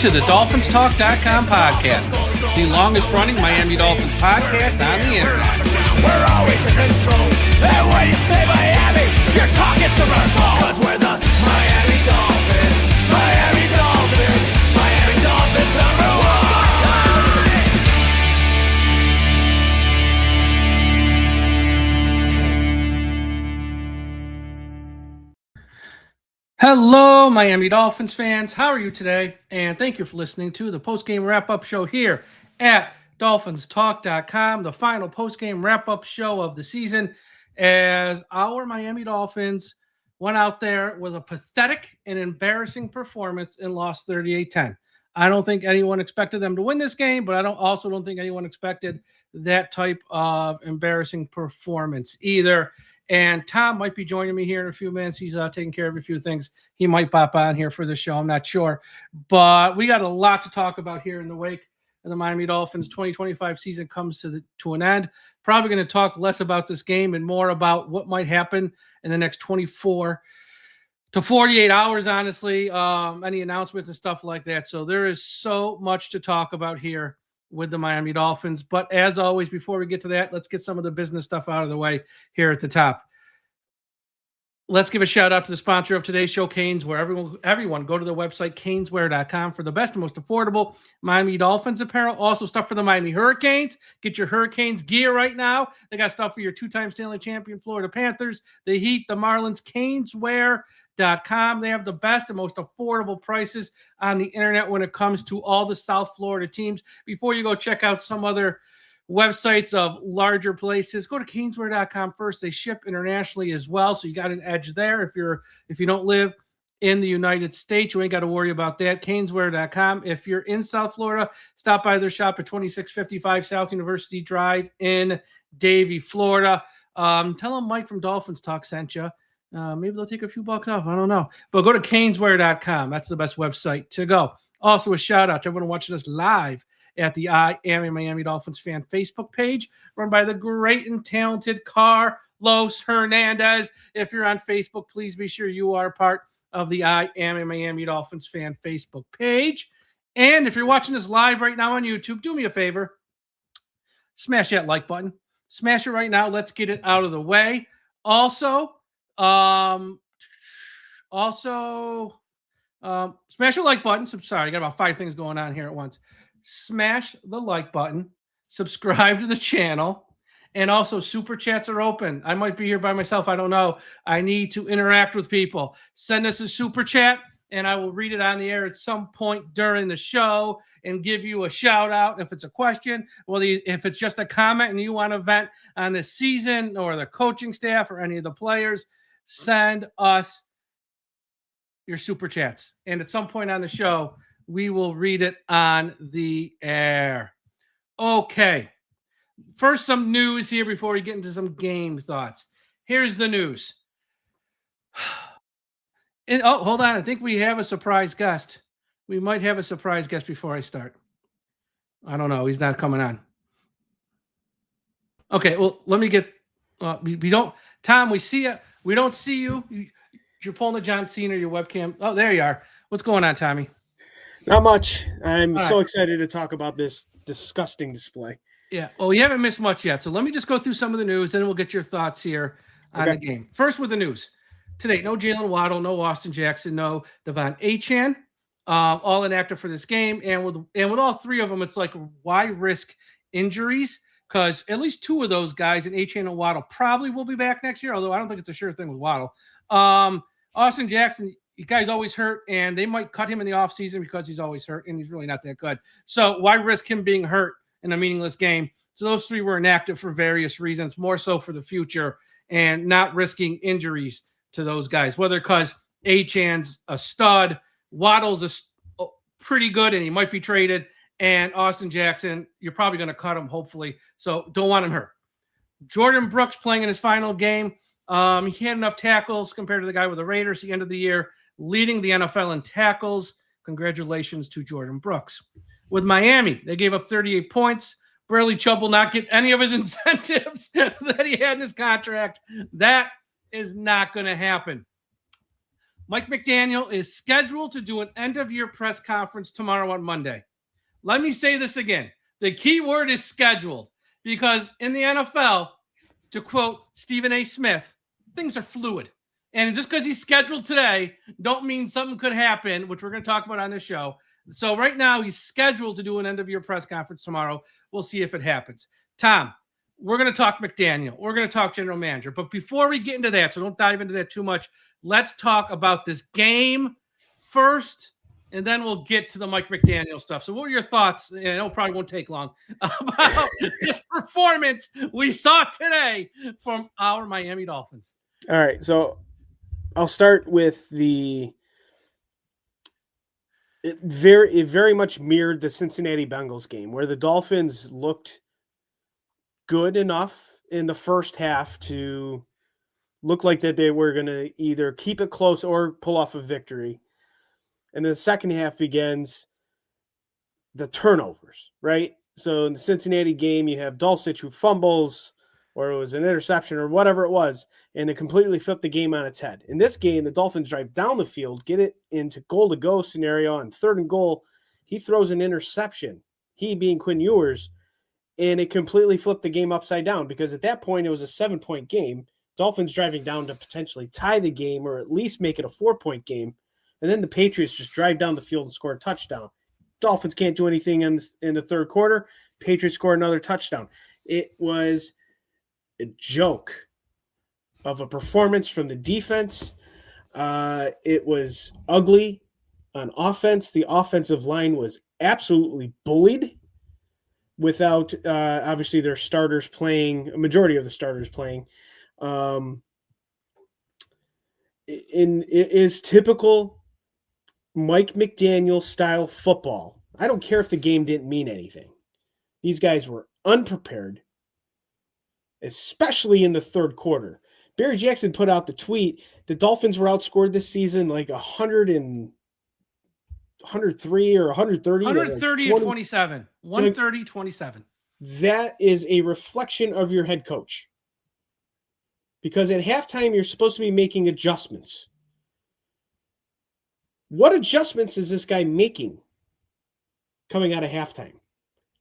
to the DolphinsTalk.com podcast, the longest-running Miami Dolphins podcast on the internet. We're always in control, and when you say Miami, you're talking to my ball. 'Cause we're the Miami Dolphins, Miami Dolphins, Miami Dolphins #1. Hello, Miami Dolphins fans. How are you today? And thank you for listening to the post-game wrap-up show here at DolphinsTalk.com, the final post-game wrap-up show of the season, as our Miami Dolphins went out there with a pathetic and embarrassing performance and lost 38-10. I don't think anyone expected them to win this game, but I also don't think anyone expected that type of embarrassing performance either. And Tom might be joining me here in a few minutes. He's taking care of a few things. He might pop on here for the show. I'm not sure. But we got a lot to talk about here in the wake of the Miami Dolphins 2025 season comes to an end. Probably going to talk less about this game and more about what might happen in the next 24 to 48 hours, honestly. Any announcements and stuff like that. So there is so much to talk about here with the Miami Dolphins. But as always, before we get to that, let's get some of the business stuff out of the way here at the top. Let's give a shout out to the sponsor of today's show, Caneswear. Everyone go to the website, caneswear.com, for the best and most affordable Miami Dolphins apparel. Also stuff for the Miami Hurricanes. Get your Hurricanes gear right now. They got stuff for your two-time Stanley champion Florida Panthers, the Heat, the Marlins. Caneswear.com. They have the best and most affordable prices on the internet when it comes to all the South Florida teams. Before you go check out some other websites of larger places, go to caneswear.com first. They ship internationally as well, so you got an edge there. If you don't live in the United States, you ain't got to worry about that. Caneswear.com. If you're in South Florida, stop by their shop at 2655 South University Drive in Davie, Florida. Tell them Mike from Dolphins Talk sent you. Maybe they'll take a few bucks off. I don't know. But go to caneswear.com. That's the best website to go. Also, a shout out to everyone watching us live at the I Am a Miami Dolphins fan Facebook page, run by the great and talented Carlos Hernandez. If you're on Facebook, please be sure you are part of the I Am a Miami Dolphins fan Facebook page. And if you're watching this live right now on YouTube, do me a favor. Smash that like button. Smash it right now. Let's get it out of the way. Also, smash the like button. Sorry, I got about 5 things going on here at once. Smash the like button, subscribe to the channel, and also super chats are open. I might be here by myself. I don't know. I need to interact with people. Send us a super chat, and I will read it on the air at some point during the show and give you a shout out if it's a question. Well, if it's just a comment and you want to vent on the season or the coaching staff or any of the players, send us your super chats. And at some point on the show, we will read it on the air. Okay. First, some news here before we get into some game thoughts. Here's the news. Hold on. I think we have a surprise guest. We might have a surprise guest before I start. I don't know. He's not coming on. Okay. Well, let me get. We don't. Tom, we see you. We don't see you. You're pulling the John Cena, your webcam. Oh, there you are. What's going on, Tommy? Not much. I'm so excited to talk about this disgusting display. Yeah. Well, we haven't missed much yet. So let me just go through some of the news, and then we'll get your thoughts here on the game. First with the news. Today, no Jalen Waddle, no Austin Jackson, no Devon Achane, all inactive for this game. And with all three of them, it's like, why risk injuries? Because at least 2 of those guys, and Achane and Waddle, probably will be back next year, although I don't think it's a sure thing with Waddle. Austin Jackson, you guys always hurt, and they might cut him in the offseason because he's always hurt, and he's really not that good. So why risk him being hurt in a meaningless game? So those 3 were inactive for various reasons, more so for the future, and not risking injuries to those guys, whether because Achane's a stud, Waddle's pretty good, and he might be traded, and Austin Jackson, you're probably going to cut him, hopefully, so don't want him hurt. Jordan Brooks playing in his final game. He had enough tackles compared to the guy with the Raiders at the end of the year, leading the NFL in tackles. Congratulations to Jordan Brooks. With Miami, they gave up 38 points. Bradley Chubb will not get any of his incentives that he had in his contract. That is not going to happen. Mike McDaniel is scheduled to do an end-of-year press conference tomorrow on Monday. Let me say this again. The key word is scheduled, because in the NFL, to quote Stephen A. Smith, things are fluid. And just because he's scheduled today don't mean something could happen, which we're going to talk about on this show. So right now he's scheduled to do an end-of-year press conference tomorrow. We'll see if it happens. Tom, we're going to talk McDaniel. We're going to talk general manager. But before we get into that, so don't dive into that too much, let's talk about this game first, and then we'll get to the Mike McDaniel stuff. So what were your thoughts? And I know it probably won't take long, about this performance we saw today from our Miami Dolphins. All right, so I'll start with it very much mirrored the Cincinnati Bengals game, where the Dolphins looked good enough in the first half to look like that they were going to either keep it close or pull off a victory. And then the second half begins the turnovers, right? So in the Cincinnati game, you have Dulcich who fumbles, or it was an interception or whatever it was, and it completely flipped the game on its head. In this game, the Dolphins drive down the field, get it into goal-to-go scenario on 3rd and goal. He throws an interception, he being Quinn Ewers, and it completely flipped the game upside down, because at that point it was a 7-point game. Dolphins driving down to potentially tie the game or at least make it a 4-point game. And then the Patriots just drive down the field and score a touchdown. Dolphins can't do anything in the third quarter. Patriots score another touchdown. It was a joke of a performance from the defense. It was ugly on offense. The offensive line was absolutely bullied without obviously their starters playing, a majority of the starters playing. It is typical Mike McDaniel style football. I don't care if the game didn't mean anything. These guys were unprepared, especially in the third quarter. Barry Jackson put out the tweet, the Dolphins were outscored this season like 103 or 130. 130 to 27. 130-27. That is a reflection of your head coach. Because at halftime, you're supposed to be making adjustments. What adjustments is this guy making coming out of halftime?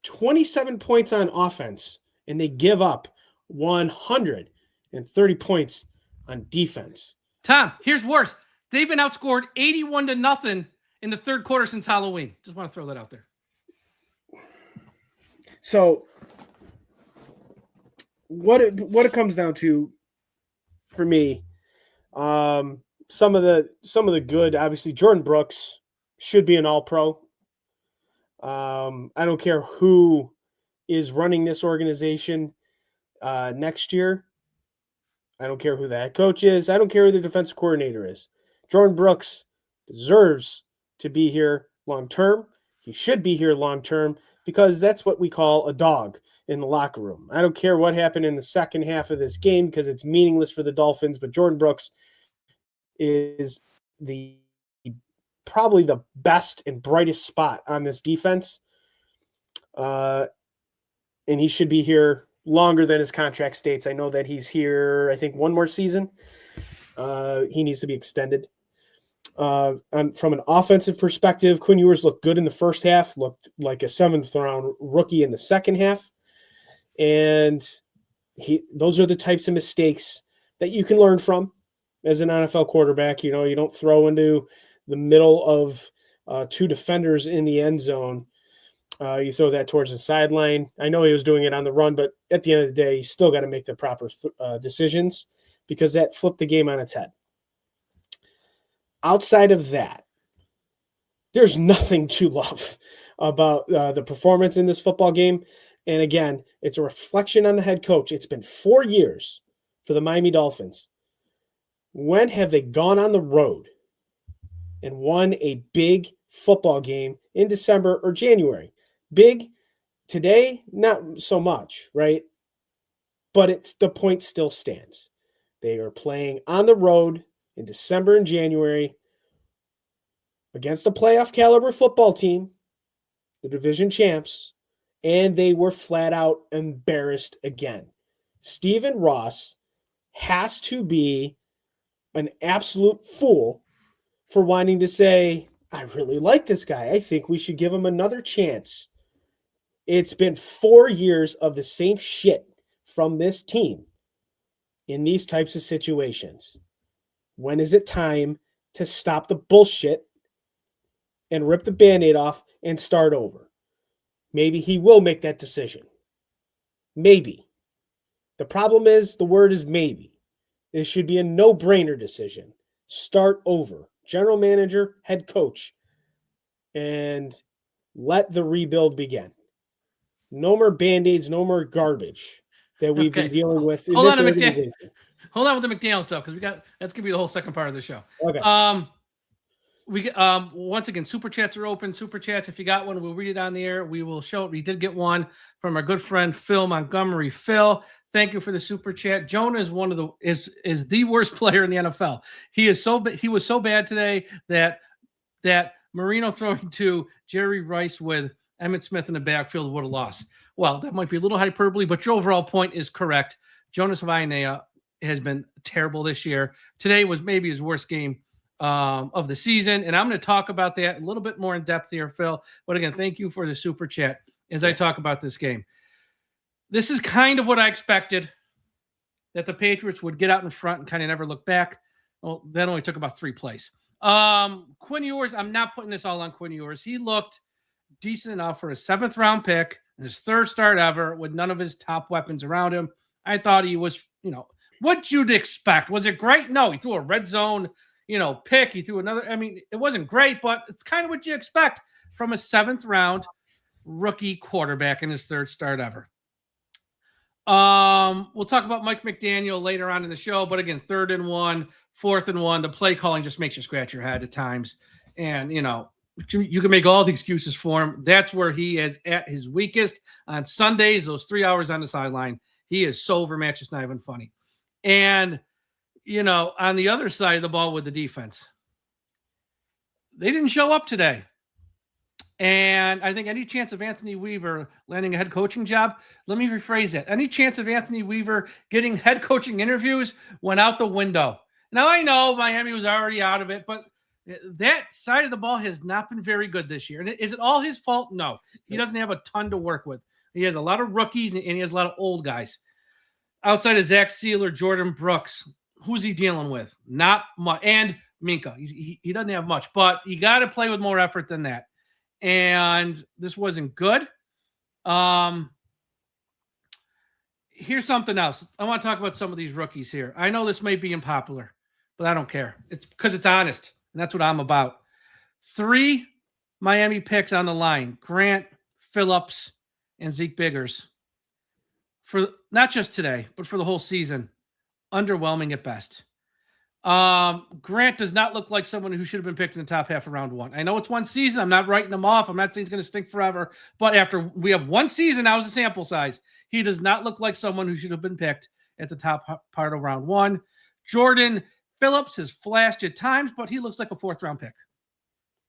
27 points on offense, and they give up 130 points on defense. Tom, here's worse. They've been outscored 81-0 in the third quarter since Halloween. Just want to throw that out there. So what it comes down to for me, some of the good, obviously Jordan Brooks should be an all-pro. I don't care who is running this organization next year. I don't care who the head coach is. I don't care who the defensive coordinator is. Jordan Brooks deserves to be here long-term. He should be here long-term because that's what we call a dog in the locker room. I don't care what happened in the second half of this game because it's meaningless for the Dolphins, but Jordan Brooks is probably the best and brightest spot on this defense. And he should be here longer than his contract states. I know that he's here, I think, one more season. He needs to be extended. From an offensive perspective, Quinn Ewers looked good in the first half, looked like a 7th-round rookie in the second half. And those are the types of mistakes that you can learn from as an NFL quarterback. You know, you don't throw into the middle of 2 defenders in the end zone. You throw that towards the sideline. I know he was doing it on the run, but at the end of the day, you still got to make the proper decisions because that flipped the game on its head. Outside of that, there's nothing to love about the performance in this football game. And again, it's a reflection on the head coach. It's been 4 years for the Miami Dolphins. When have they gone on the road and won a big football game in December or January? Big today, not so much, right? But the point still stands. They are playing on the road in December and January against a playoff caliber football team, the division champs, and they were flat out embarrassed again. Stephen Ross has to be an absolute fool for wanting to say, I really like this guy. I think we should give him another chance. It's been 4 years of the same shit from this team in these types of situations. When is it time to stop the bullshit and rip the Band-Aid off and start over? Maybe he will make that decision. Maybe. The problem is, the word is maybe. It should be a no-brainer decision. Start over. General manager, head coach, and let the rebuild begin. No more Band-Aids, no more garbage that we've been dealing with in this organization. Hold on with the McDaniel stuff, because that's gonna be the whole second part of the show. Okay. We once again, super chats are open. Super chats, if you got one, we'll read it on the air. We will show it. We did get one from our good friend Phil Montgomery. Phil, thank you for the super chat. Jonah is one of the is the worst player in the NFL. He was so bad today that Marino throwing to Jerry Rice with Emmitt Smith in the backfield would have lost. Well, that might be a little hyperbole, but your overall point is correct. Jonas Vainea has been terrible this year. Today was maybe his worst game of the season, and I'm going to talk about that a little bit more in depth here, Phil. But again, thank you for the super chat as I talk about this game. This is kind of what I expected, that the Patriots would get out in front and kind of never look back. Well, that only took about 3 plays. Quinn Ewers, I'm not putting this all on Quinn Ewers. He looked decent enough for a 7th round pick and his 3rd start ever with none of his top weapons around him. I thought he was, what you'd expect. Was it great? No, he threw a red zone, pick. He threw another. I mean, it wasn't great, but it's kind of what you expect from a 7th round rookie quarterback in his 3rd start ever. We'll talk about Mike McDaniel later on in the show, but again, 3rd and 1, 4th and 1, the play calling just makes you scratch your head at times. And, you can make all the excuses for him. That's where he is at his weakest on Sundays, those 3 hours on the sideline. He is so overmatched, it's not even funny. And, on the other side of the ball with the defense, they didn't show up today. And I think any chance of Anthony Weaver landing a head coaching job, let me rephrase that. Any chance of Anthony Weaver getting head coaching interviews went out the window. Now, I know Miami was already out of it, but that side of the ball has not been very good this year. And is it all his fault? No. He doesn't have a ton to work with. He has a lot of rookies and he has a lot of old guys. Outside of Zach Sealer, Jordan Brooks, who's he dealing with? Not much. And Minka. He doesn't have much, but you got to play with more effort than that. And this wasn't good. Here's something else. I want to talk about some of these rookies here. I know this may be unpopular, but I don't care. It's because it's honest, and that's what I'm about. 3 Miami picks on the line: Grant, Phillips, and Zeke Biggers. For not just today, but for the whole season, underwhelming at best. Grant does not look like someone who should have been picked in the top half of round 1. I know it's 1 season. I'm not writing him off. I'm not saying he's going to stink forever. But after we have 1 season, now is a sample size. He does not look like someone who should have been picked at the top part of round 1. Jordan Phillips has flashed at times, but he looks like a 4th round pick.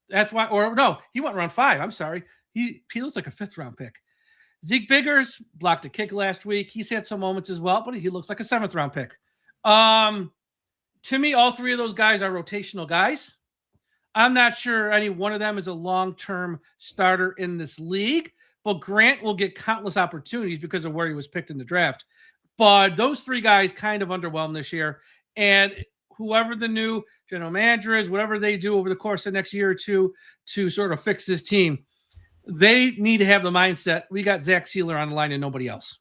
That's why, or no, he went round 5. I'm sorry. He looks like a 5th round pick. Zeke Biggers blocked a kick last week. He's had some moments as well, but he looks like a 7th round pick. To me, all 3 of those guys are rotational guys. I'm not sure any one of them is a long-term starter in this league, but Grant will get countless opportunities because of where he was picked in the draft. But those 3 guys kind of underwhelmed this year. And whoever the new general manager is, whatever they do over the course of the next year or two to sort of fix this team, they need to have the mindset, we got Zach Sealer on the line and nobody else.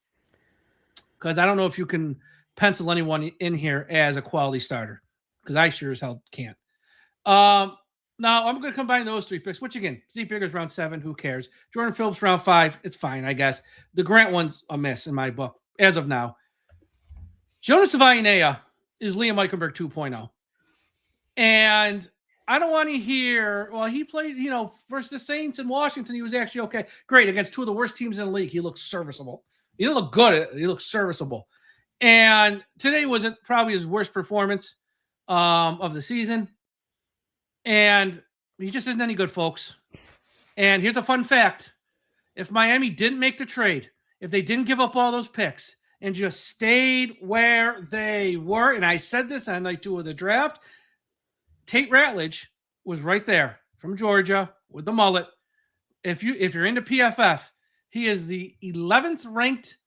Because I don't know if you can pencil anyone in here as a quality starter, because I sure as hell can't. Now I'm going to combine those 3 picks, which again, Zeke Biggers round 7, who cares? Jordan Phillips round 5, it's fine, I guess. The Grant one's a miss in my book as of now. Jonas Vainea is Liam Eichenberg 2.0. And I don't want to hear, well, he played, versus the Saints in Washington, he was actually okay. Great, against 2 of the worst teams in the league, he looks serviceable. He didn't look good, he looks serviceable. And today wasn't probably his worst performance of the season. And he just isn't any good, folks. And here's a fun fact. If Miami didn't make the trade, if they didn't give up all those picks and just stayed where they were, and I said this on night 2 of the draft, Tate Ratledge was right there from Georgia with the mullet. If you're into PFF, he is the 11th ranked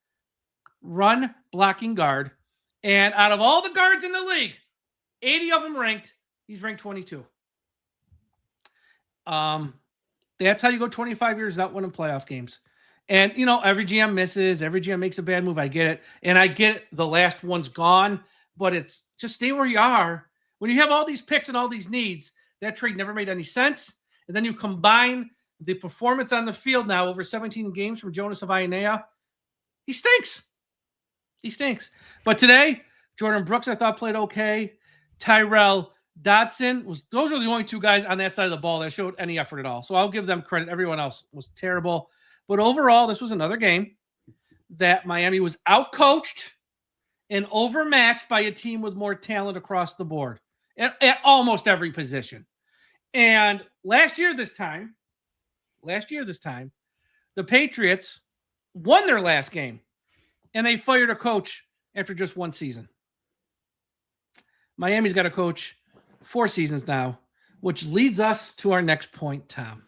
run blocking guard. And out of all the guards in the league, 80 of them ranked, he's ranked 22. That's how you go 25 years without winning playoff games. And, every GM misses. Every GM makes a bad move. I get it. And I get it. The last one's gone. But it's just stay where you are. When you have all these picks and all these needs, that trade never made any sense. And then you combine the performance on the field now over 17 games from Jonas Avainea. He stinks. He stinks. But today, Jordan Brooks, I thought, played okay. Tyrell Dodson those are the only two guys on that side of the ball that showed any effort at all. So I'll give them credit. Everyone else was terrible. But overall, this was another game that Miami was outcoached and overmatched by a team with more talent across the board at almost every position. And last year this time, the Patriots won their last game, and they fired a coach after just one season. Miami's got a coach 4 seasons now, which leads us to our next point, Tom.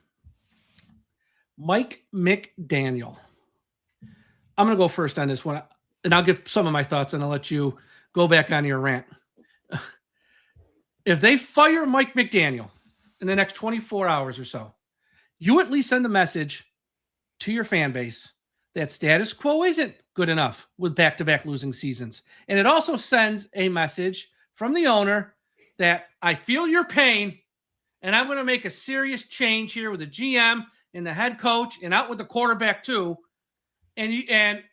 Mike McDaniel. I'm going to go first on this one, and I'll give some of my thoughts, and I'll let you go back on your rant. If they fire Mike McDaniel in the next 24 hours or so, you at least send a message to your fan base that status quo isn't good enough with back-to-back losing seasons. And it also sends a message from the owner that I feel your pain, and I'm going to make a serious change here with the GM and the head coach and out with the quarterback too. And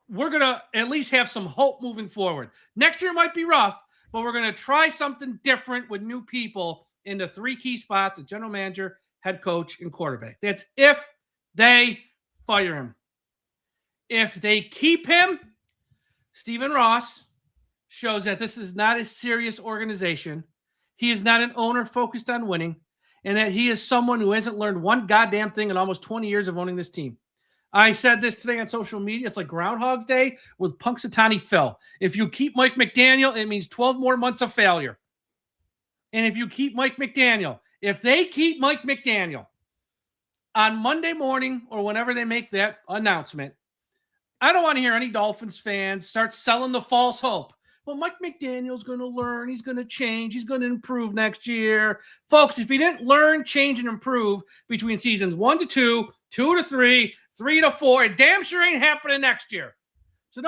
we're going to at least have some hope moving forward. Next year might be rough, but we're going to try something different with new people in the 3 key spots: the general manager, head coach, and quarterback. That's if they fire him. If they keep him, Stephen Ross shows that this is not a serious organization. He is not an owner focused on winning, and that he is someone who hasn't learned one goddamn thing in almost 20 years of owning this team. I said this today on social media. It's like Groundhog's Day with Punxsutawney Phil. If you keep Mike McDaniel, it means 12 more months of failure. And if you keep Mike McDaniel, if they keep Mike McDaniel on Monday morning or whenever they make that announcement, I don't want to hear any Dolphins fans start selling the false hope. Well, Mike McDaniel's going to learn. He's going to change. He's going to improve next year. Folks, if he didn't learn, change, and improve between seasons 1 to 2, 2 to 3, 3 to 4, it damn sure ain't happening next year. So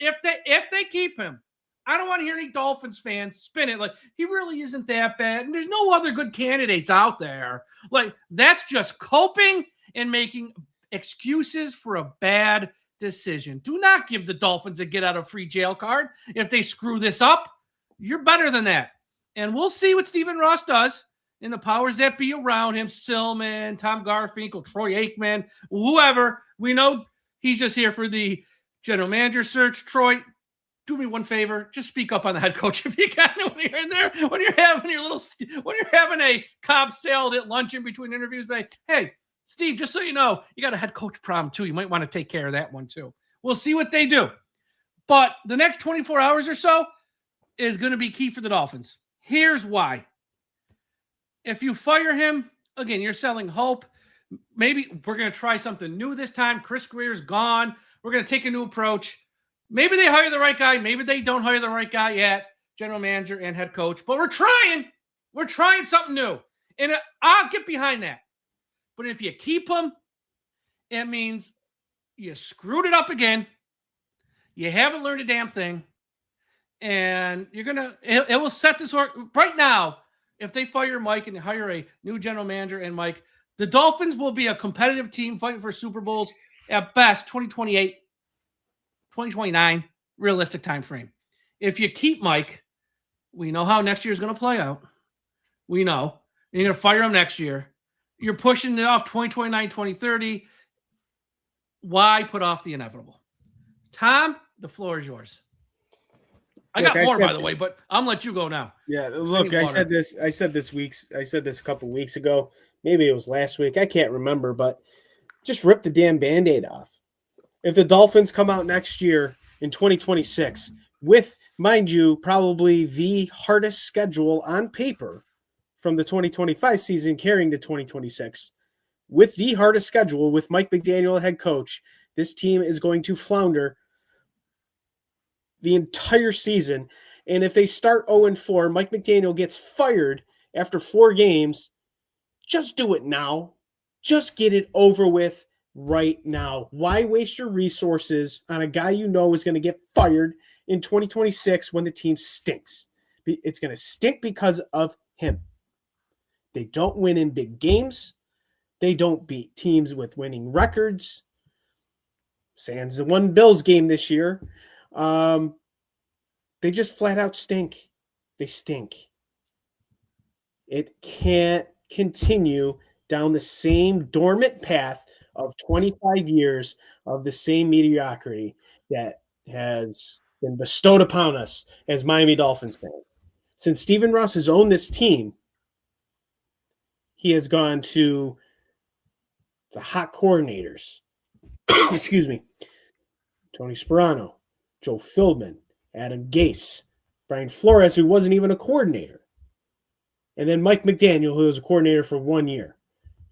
if they keep him, I don't want to hear any Dolphins fans spin it like he really isn't that bad. And there's no other good candidates out there. Like, that's just coping and making excuses for a bad decision. Do not give the Dolphins a get out of free jail card. If they screw this up, you're better than that. And we'll see what Stephen Ross does and the powers that be around him, Silman, Tom Garfinkel, Troy Aikman, whoever. We know he's just here for the general manager search. Troy, do me one favor. Just speak up on the head coach if you can when you're in there. When you're having a Cobb salad at lunch in between interviews, hey, Steve, just so you know, you got a head coach problem too. You might want to take care of that one too. We'll see what they do. But the next 24 hours or so is going to be key for the Dolphins. Here's why. If you fire him, again, you're selling hope. Maybe we're going to try something new this time. Chris Greer's gone. We're going to take a new approach. Maybe they hire the right guy. Maybe they don't hire the right guy yet, general manager and head coach. But we're trying. We're trying something new. And I'll get behind that. But if you keep him, it means you screwed it up again. You haven't learned a damn thing. And it will set this work right now. If they fire Mike and hire a new general manager and Mike, the Dolphins will be a competitive team fighting for Super Bowls at best 2028, 2029, realistic time frame. If you keep Mike, we know how next year is going to play out. We know. And you're going to fire him next year. You're pushing it off 2029, 2030. Why put off the inevitable? Tom, the floor is yours. I got more, by the way, but I'm going to let you go now. Yeah, look, I said this a couple weeks ago. Maybe it was last week. I can't remember, but just rip the damn Band-Aid off. If the Dolphins come out next year in 2026 with, mind you, probably the hardest schedule on paper from the 2025 season carrying to 2026. With the hardest schedule, with Mike McDaniel head coach, this team is going to flounder the entire season. And if they start 0-4, Mike McDaniel gets fired after 4 games. Just do it now. Just get it over with right now. Why waste your resources on a guy you know is going to get fired in 2026 when the team stinks? It's going to stink because of him. They don't win in big games. They don't beat teams with winning records. Sans the one Bills game this year. They just flat out stink. They stink. It can't continue down the same dormant path of 25 years of the same mediocrity that has been bestowed upon us as Miami Dolphins fans. Since Stephen Ross has owned this team, he has gone to the hot coordinators. Excuse me. Tony Sperano, Joe Philbin, Adam Gase, Brian Flores, who wasn't even a coordinator, and then Mike McDaniel, who was a coordinator for 1 year.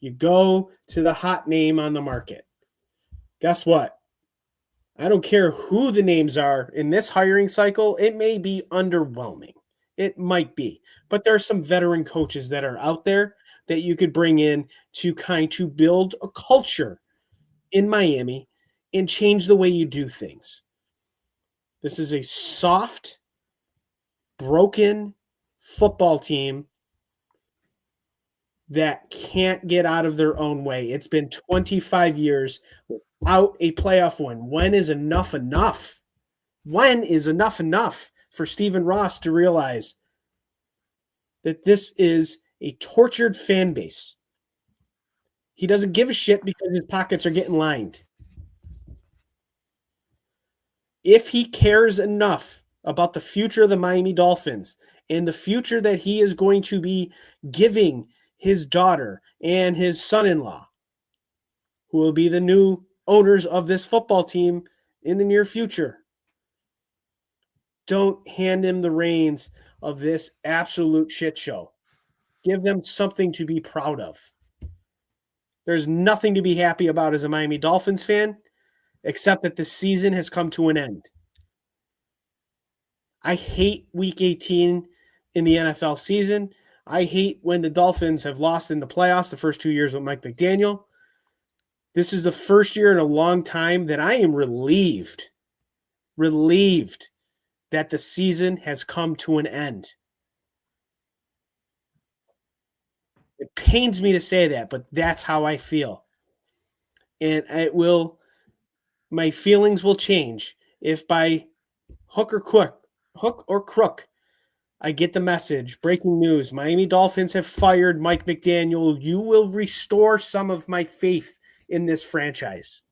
You go to the hot name on the market. Guess what? I don't care who the names are in this hiring cycle. It may be underwhelming. It might be. But there are some veteran coaches that are out there that you could bring in to build a culture in Miami and change the way you do things. This is a soft, broken football team that can't get out of their own way. It's been 25 years without a playoff win. When is enough enough? When is enough for Stephen Ross to realize that this is a tortured fan base? He doesn't give a shit because his pockets are getting lined. If he cares enough about the future of the Miami Dolphins and the future that he is going to be giving his daughter and his son-in-law, who will be the new owners of this football team in the near future, don't hand him the reins of this absolute shit show. Give them something to be proud of. There's nothing to be happy about as a Miami Dolphins fan, except that the season has come to an end. I hate Week 18 in the NFL season. I hate when the Dolphins have lost in the playoffs the first 2 years with Mike McDaniel. This is the first year in a long time that I am relieved that the season has come to an end. It pains me to say that, but that's how I feel. And my feelings will change if by hook or crook, I get the message, breaking news, Miami Dolphins have fired Mike McDaniel. You will restore some of my faith in this franchise.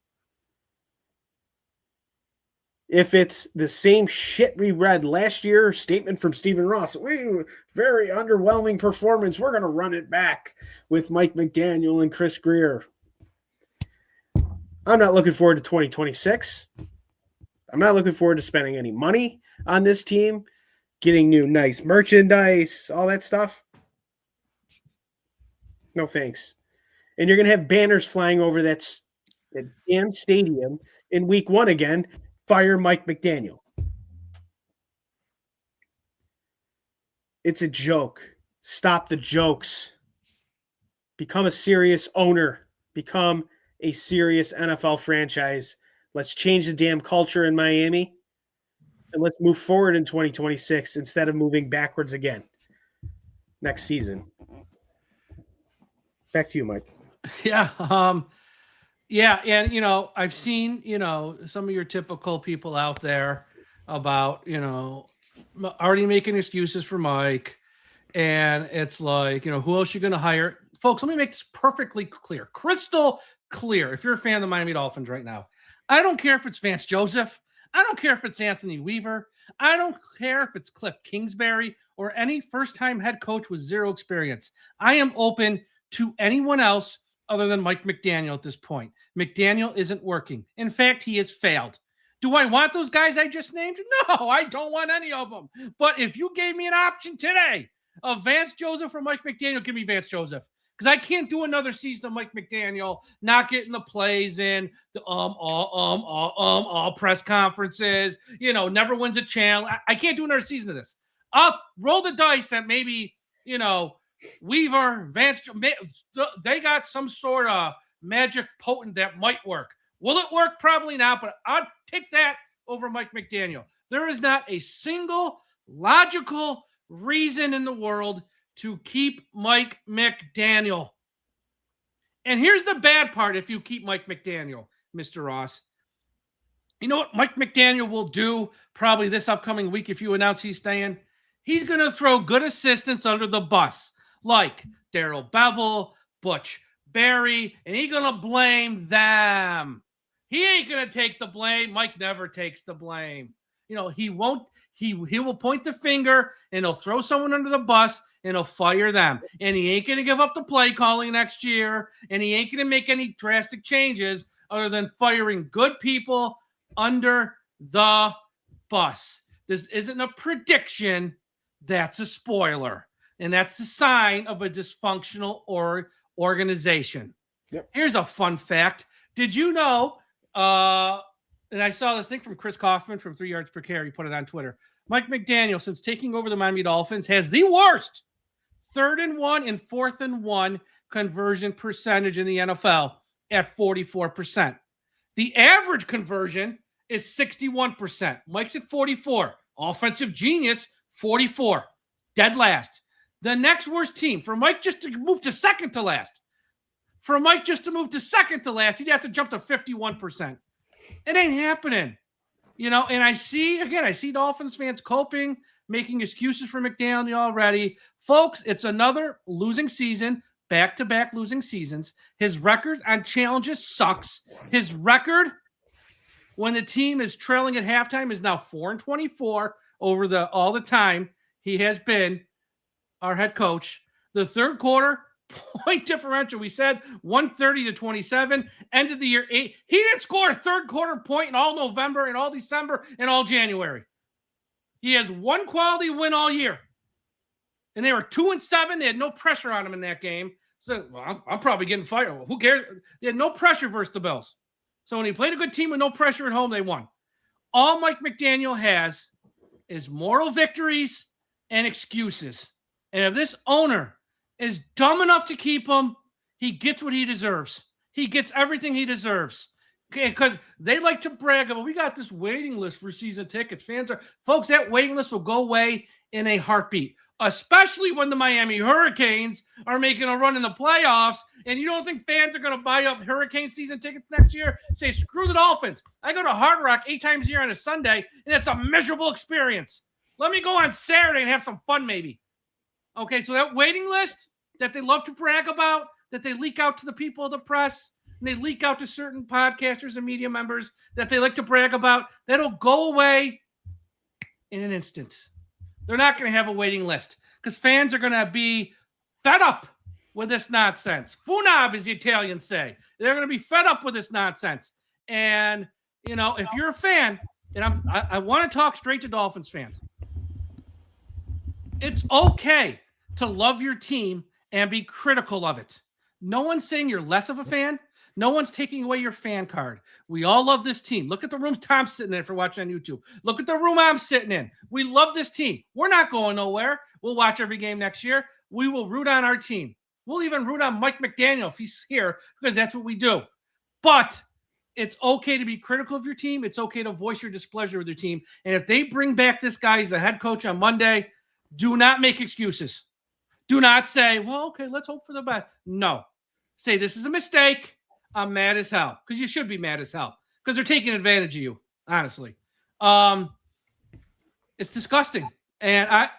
If it's the same shit we read last year, statement from Stephen Ross, very underwhelming performance. We're going to run it back with Mike McDaniel and Chris Greer. I'm not looking forward to 2026. I'm not looking forward to spending any money on this team, getting new nice merchandise, all that stuff. No thanks. And you're going to have banners flying over that damn stadium in week 1 again. Fire Mike McDaniel. It's a joke. Stop the jokes. Become a serious owner. Become a serious NFL franchise. Let's change the damn culture in Miami. And let's move forward in 2026 instead of moving backwards again next season. Back to you, Mike. Yeah. Yeah. And, I've seen, some of your typical people out there about, already making excuses for Mike. And it's like, who else you going to hire? Folks, let me make this perfectly clear, crystal clear. If you're a fan of the Miami Dolphins right now, I don't care if it's Vance Joseph. I don't care if it's Anthony Weaver. I don't care if it's Cliff Kingsbury or any first-time head coach with zero experience. I am open to anyone else other than Mike McDaniel at this point. McDaniel isn't working. In fact, he has failed. Do I want those guys I just named? No, I don't want any of them. But if you gave me an option today of Vance Joseph or Mike McDaniel, give me Vance Joseph. Because I can't do another season of Mike McDaniel not getting the plays in, the all press conferences, never wins a challenge. I can't do another season of this. I'll roll the dice that maybe, Weaver, Vance, they got some sort of magic potent that might work. Will it work? Probably not, but I'd take that over Mike McDaniel. There is not a single logical reason in the world to keep Mike McDaniel. And here's the bad part if you keep Mike McDaniel, Mr. Ross. You know what Mike McDaniel will do probably this upcoming week if you announce he's staying? He's going to throw good assistants under the bus, like Darrell Bevel, Butch Barry, and he's going to blame them. He ain't going to take the blame. Mike never takes the blame. He won't. He will point the finger and he'll throw someone under the bus and he'll fire them. And he ain't going to give up the play calling next year. And he ain't going to make any drastic changes other than firing good people under the bus. This isn't a prediction. That's a spoiler. And that's the sign of a dysfunctional organization. Yep. Here's a fun fact. Did you know, and I saw this thing from Chris Kaufman from 3 Yards Per Carry. He put it on Twitter. Mike McDaniel, since taking over the Miami Dolphins, has the worst 3rd and 1 and 4th and 1 conversion percentage in the NFL at 44%. The average conversion is 61%. Mike's at 44. Offensive genius, 44. Dead last. The next worst team, for Mike just to move to second to last. For Mike just to move to second to last, he'd have to jump to 51%. It ain't happening. And I see Dolphins fans coping, making excuses for McDaniel already. Folks, it's another losing season, back-to-back losing seasons. His record on challenges sucks. His record when the team is trailing at halftime is now 4-24 over all the time he has been our head coach. The third quarter, point differential, we said 130-27, end of the year 8. He didn't score a third quarter point in all November and all December and all January. He has one quality win all year. And they were 2-7. They had no pressure on him in that game. So I'm probably getting fired. Well, who cares? They had no pressure versus the Bills. So when he played a good team with no pressure at home, they won. All Mike McDaniel has is moral victories and excuses. And if this owner is dumb enough to keep him, he gets what he deserves. He gets everything he deserves. Okay, because they like to brag about, we got this waiting list for season tickets. Folks, that waiting list will go away in a heartbeat, especially when the Miami Hurricanes are making a run in the playoffs. And you don't think fans are going to buy up Hurricane season tickets next year? Say, screw the Dolphins. I go to Hard Rock 8 times a year on a Sunday, and it's a miserable experience. Let me go on Saturday and have some fun, maybe. Okay, so that waiting list that they love to brag about, that they leak out to the people of the press, and they leak out to certain podcasters and media members that they like to brag about, that'll go away in an instant. They're not going to have a waiting list because fans are going to be fed up with this nonsense. Funab, as the Italians say. They're going to be fed up with this nonsense. And, if you're a fan, and I want to talk straight to Dolphins fans, it's okay to love your team and be critical of it. No one's saying you're less of a fan. No one's taking away your fan card. We all love this team. Look at the room Tom's sitting in for watching on YouTube. Look at the room I'm sitting in. We love this team. We're not going nowhere. We'll watch every game next year. We will root on our team. We'll even root on Mike McDaniel if he's here because that's what we do. But it's okay to be critical of your team. It's okay to voice your displeasure with your team. And if they bring back this guy as the head coach on Monday, do not make excuses. Do not say, well, okay, let's hope for the best. No. Say, this is a mistake. I'm mad as hell. Because you should be mad as hell. Because they're taking advantage of you, honestly. It's disgusting. And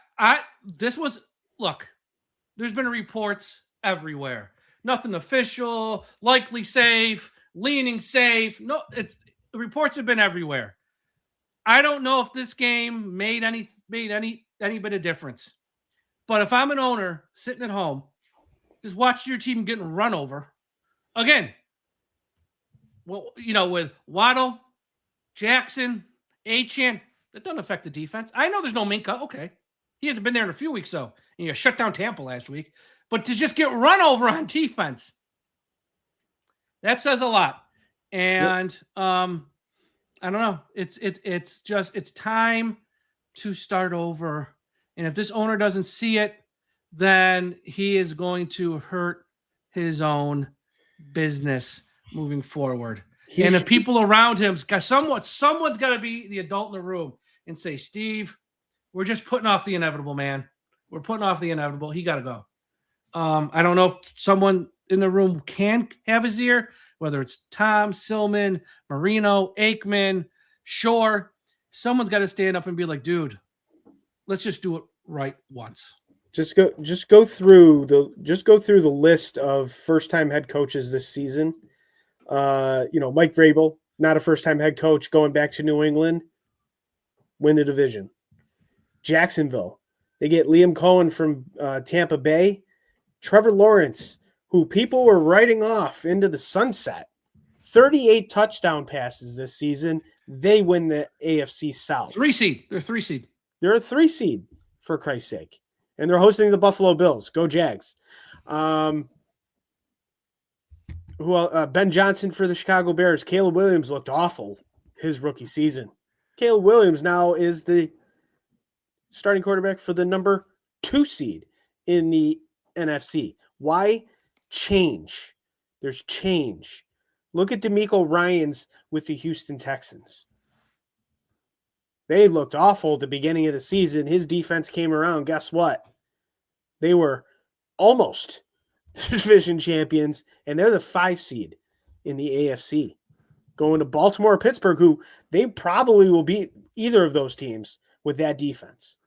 look, there's been reports everywhere. Nothing official, likely safe, leaning safe. No, the reports have been everywhere. I don't know if this game made any bit of difference. But if I'm an owner sitting at home, just watching your team getting run over, again, well, with Waddle, Jackson, Achane, that doesn't affect the defense. I know there's no Minka. Okay. He hasn't been there in a few weeks, though. And you shut down Tampa last week. But to just get run over on defense, that says a lot. And I don't know. It's time to start over. And if this owner doesn't see it, then he is going to hurt his own business moving forward. And the people around him, someone's got to be the adult in the room and say, Steve, we're just putting off the inevitable, man. We're putting off the inevitable. He got to go. I don't know if someone in the room can have his ear, whether it's Tom, Silman, Marino, Aikman, Shore. Someone's got to stand up and be like, dude, let's just do it right once. Just go through the list of first-time head coaches this season. Mike Vrabel, not a first-time head coach, going back to New England, win the division. Jacksonville, they get Liam Cohen from Tampa Bay. Trevor Lawrence, who people were writing off into the sunset, 38 touchdown passes this season. They win the AFC South. 3 seed. They're 3 seed. They're a 3 seed, for Christ's sake. And they're hosting the Buffalo Bills. Go Jags. Ben Johnson for the Chicago Bears. Caleb Williams looked awful his rookie season. Caleb Williams now is the starting quarterback for the number 2 seed in the NFC. Why? Change. There's change. Look at DeMeco Ryans with the Houston Texans. They looked awful at the beginning of the season. His defense came around. Guess what? They were almost division champions, and they're the 5 seed in the AFC. Going to Baltimore or Pittsburgh, who they probably will beat either of those teams with that defense.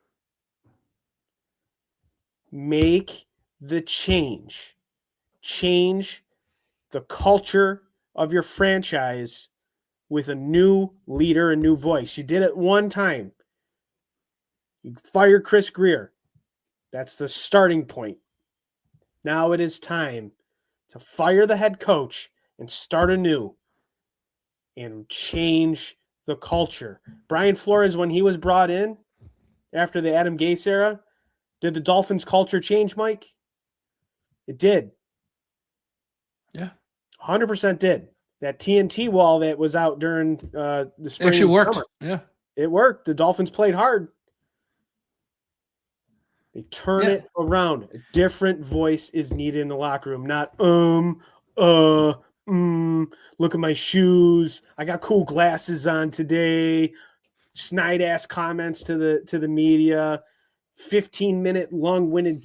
Make the change. Change the culture of your franchise with a new leader, a new voice. You did it one time. You fired Chris Greer. That's the starting point. Now it is time to fire the head coach and start anew and change the culture. Brian Flores, when he was brought in after the Adam Gase era, did the Dolphins culture change, Mike? It did. Yeah. 100% did. That TNT wall that was out during the spring. Actually worked. Summer, yeah. It worked. The Dolphins played hard. They turn it around. A different voice is needed in the locker room. Not, look at my shoes. I got cool glasses on today. Snide-ass comments to the media. 15-minute long-winded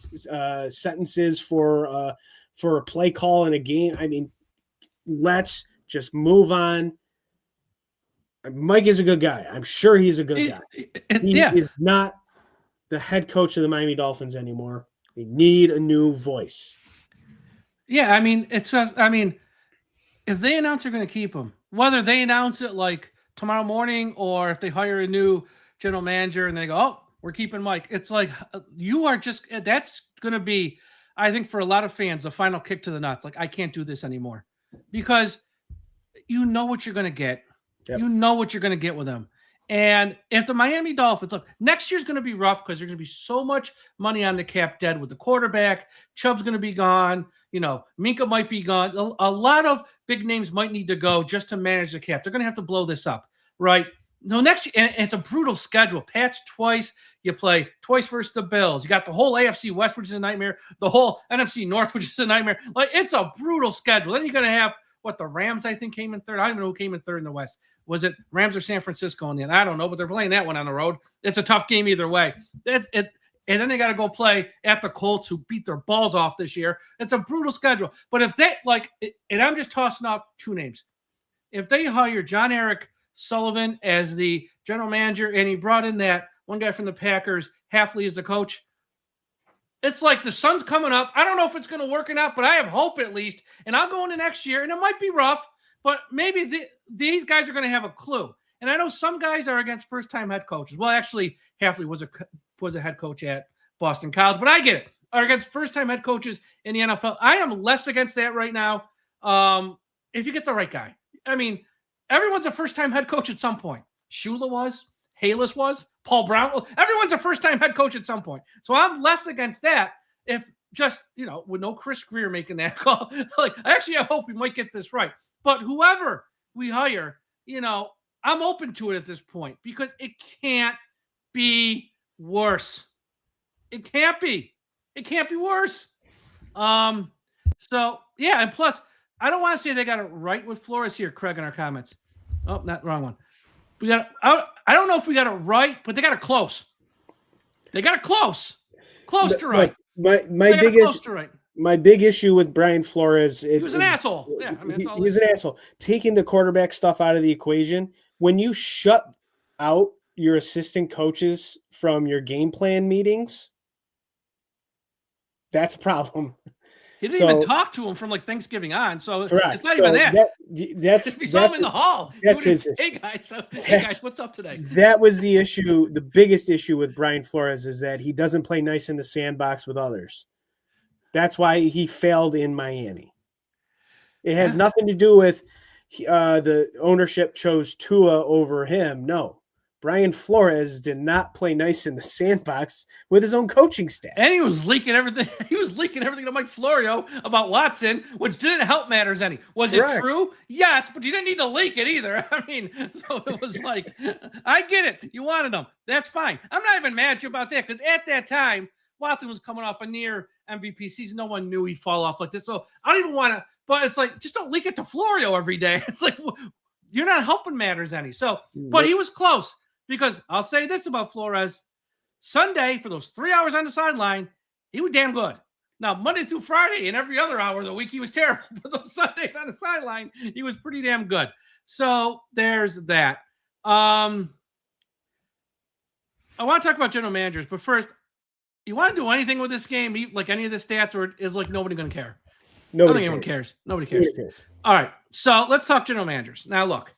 sentences for a play call in a game. I mean, let's just move on. Mike is a good guy. I'm sure he's a good guy. He is not the head coach of the Miami Dolphins anymore. They need a new voice. Yeah, I mean, if they announce they're going to keep him, whether they announce it like tomorrow morning or if they hire a new general manager and they go, oh, we're keeping Mike. It's like that's going to be, I think, for a lot of fans, the final kick to the nuts. Like, I can't do this anymore because you know what you're going to get. Yep. You know what you're going to get with them. And if the Miami Dolphins, look, next year's going to be rough because there's going to be so much money on the cap dead with the quarterback. Chubb's going to be gone. Minka might be gone. A lot of big names might need to go just to manage the cap. They're going to have to blow this up, right? No, next year, and it's a brutal schedule. Pats twice. You play twice versus the Bills. You got the whole AFC West, which is a nightmare. The whole NFC North, which is a nightmare. Like, it's a brutal schedule. Then you're going to have, the Rams, I think, came in third. I don't even know who came in third in the West. Was it Rams or San Francisco in the end? I don't know, but they're playing that one on the road. It's a tough game either way. And then they got to go play at the Colts, who beat their balls off this year. It's a brutal schedule. But if they, and I'm just tossing out 2 names. If they hire John Eric Sullivan as the general manager and he brought in that one guy from the Packers, Halfley as the coach, it's like the sun's coming up. I don't know if it's going to work or not, but I have hope at least. And I'll go into next year, and it might be rough, but maybe these guys are going to have a clue. And I know some guys are against first-time head coaches. Well, actually, Halfley was a head coach at Boston College, but I get it. Are against first-time head coaches in the NFL. I am less against that right now if you get the right guy. I mean, everyone's a first-time head coach at some point. Shula was. Halas was, Paul Brown. Everyone's a first-time head coach at some point. So I'm less against that if just, with no Chris Greer making that call. I hope we might get this right. But whoever we hire, I'm open to it at this point because it can't be worse. It can't be. It can't be worse. So, yeah, and plus, I don't want to say they got it right with Flores here, Craig, in our comments. Oh, not wrong one. I don't know if we got it right, but they got it close. They got it close. Close to right. My big issue with Brian Flores, he was an asshole. Yeah, he was an asshole. Taking the quarterback stuff out of the equation, when you shut out your assistant coaches from your game plan meetings, that's a problem. He didn't even talk to him from Thanksgiving on, so correct. It's not even that. That's if he saw him in the hall, that's his. Hey guys, what's up today? That was the issue. The biggest issue with Brian Flores is that he doesn't play nice in the sandbox with others. That's why he failed in Miami. It has nothing to do with the ownership chose Tua over him. No. Brian Flores did not play nice in the sandbox with his own coaching staff. And he was leaking everything. He was leaking everything to Mike Florio about Watson, which didn't help matters any. Was it true? Yes, but you didn't need to leak it either. I mean, so it was I get it. You wanted him. That's fine. I'm not even mad at you about that because at that time, Watson was coming off a near MVP season. No one knew he'd fall off like this. So I don't even want to, but it's just don't leak it to Florio every day. It's you're not helping matters any. So, but he was close. Because I'll say this about Flores. Sunday, for those 3 hours on the sideline, he was damn good. Now, Monday through Friday and every other hour of the week, he was terrible. But those Sundays on the sideline, he was pretty damn good. So there's that. I want to talk about general managers. But first, you want to do anything with this game, like any of the stats, or is nobody going to care? Anyone cares. Nobody cares. All right. So let's talk general managers. Now, look,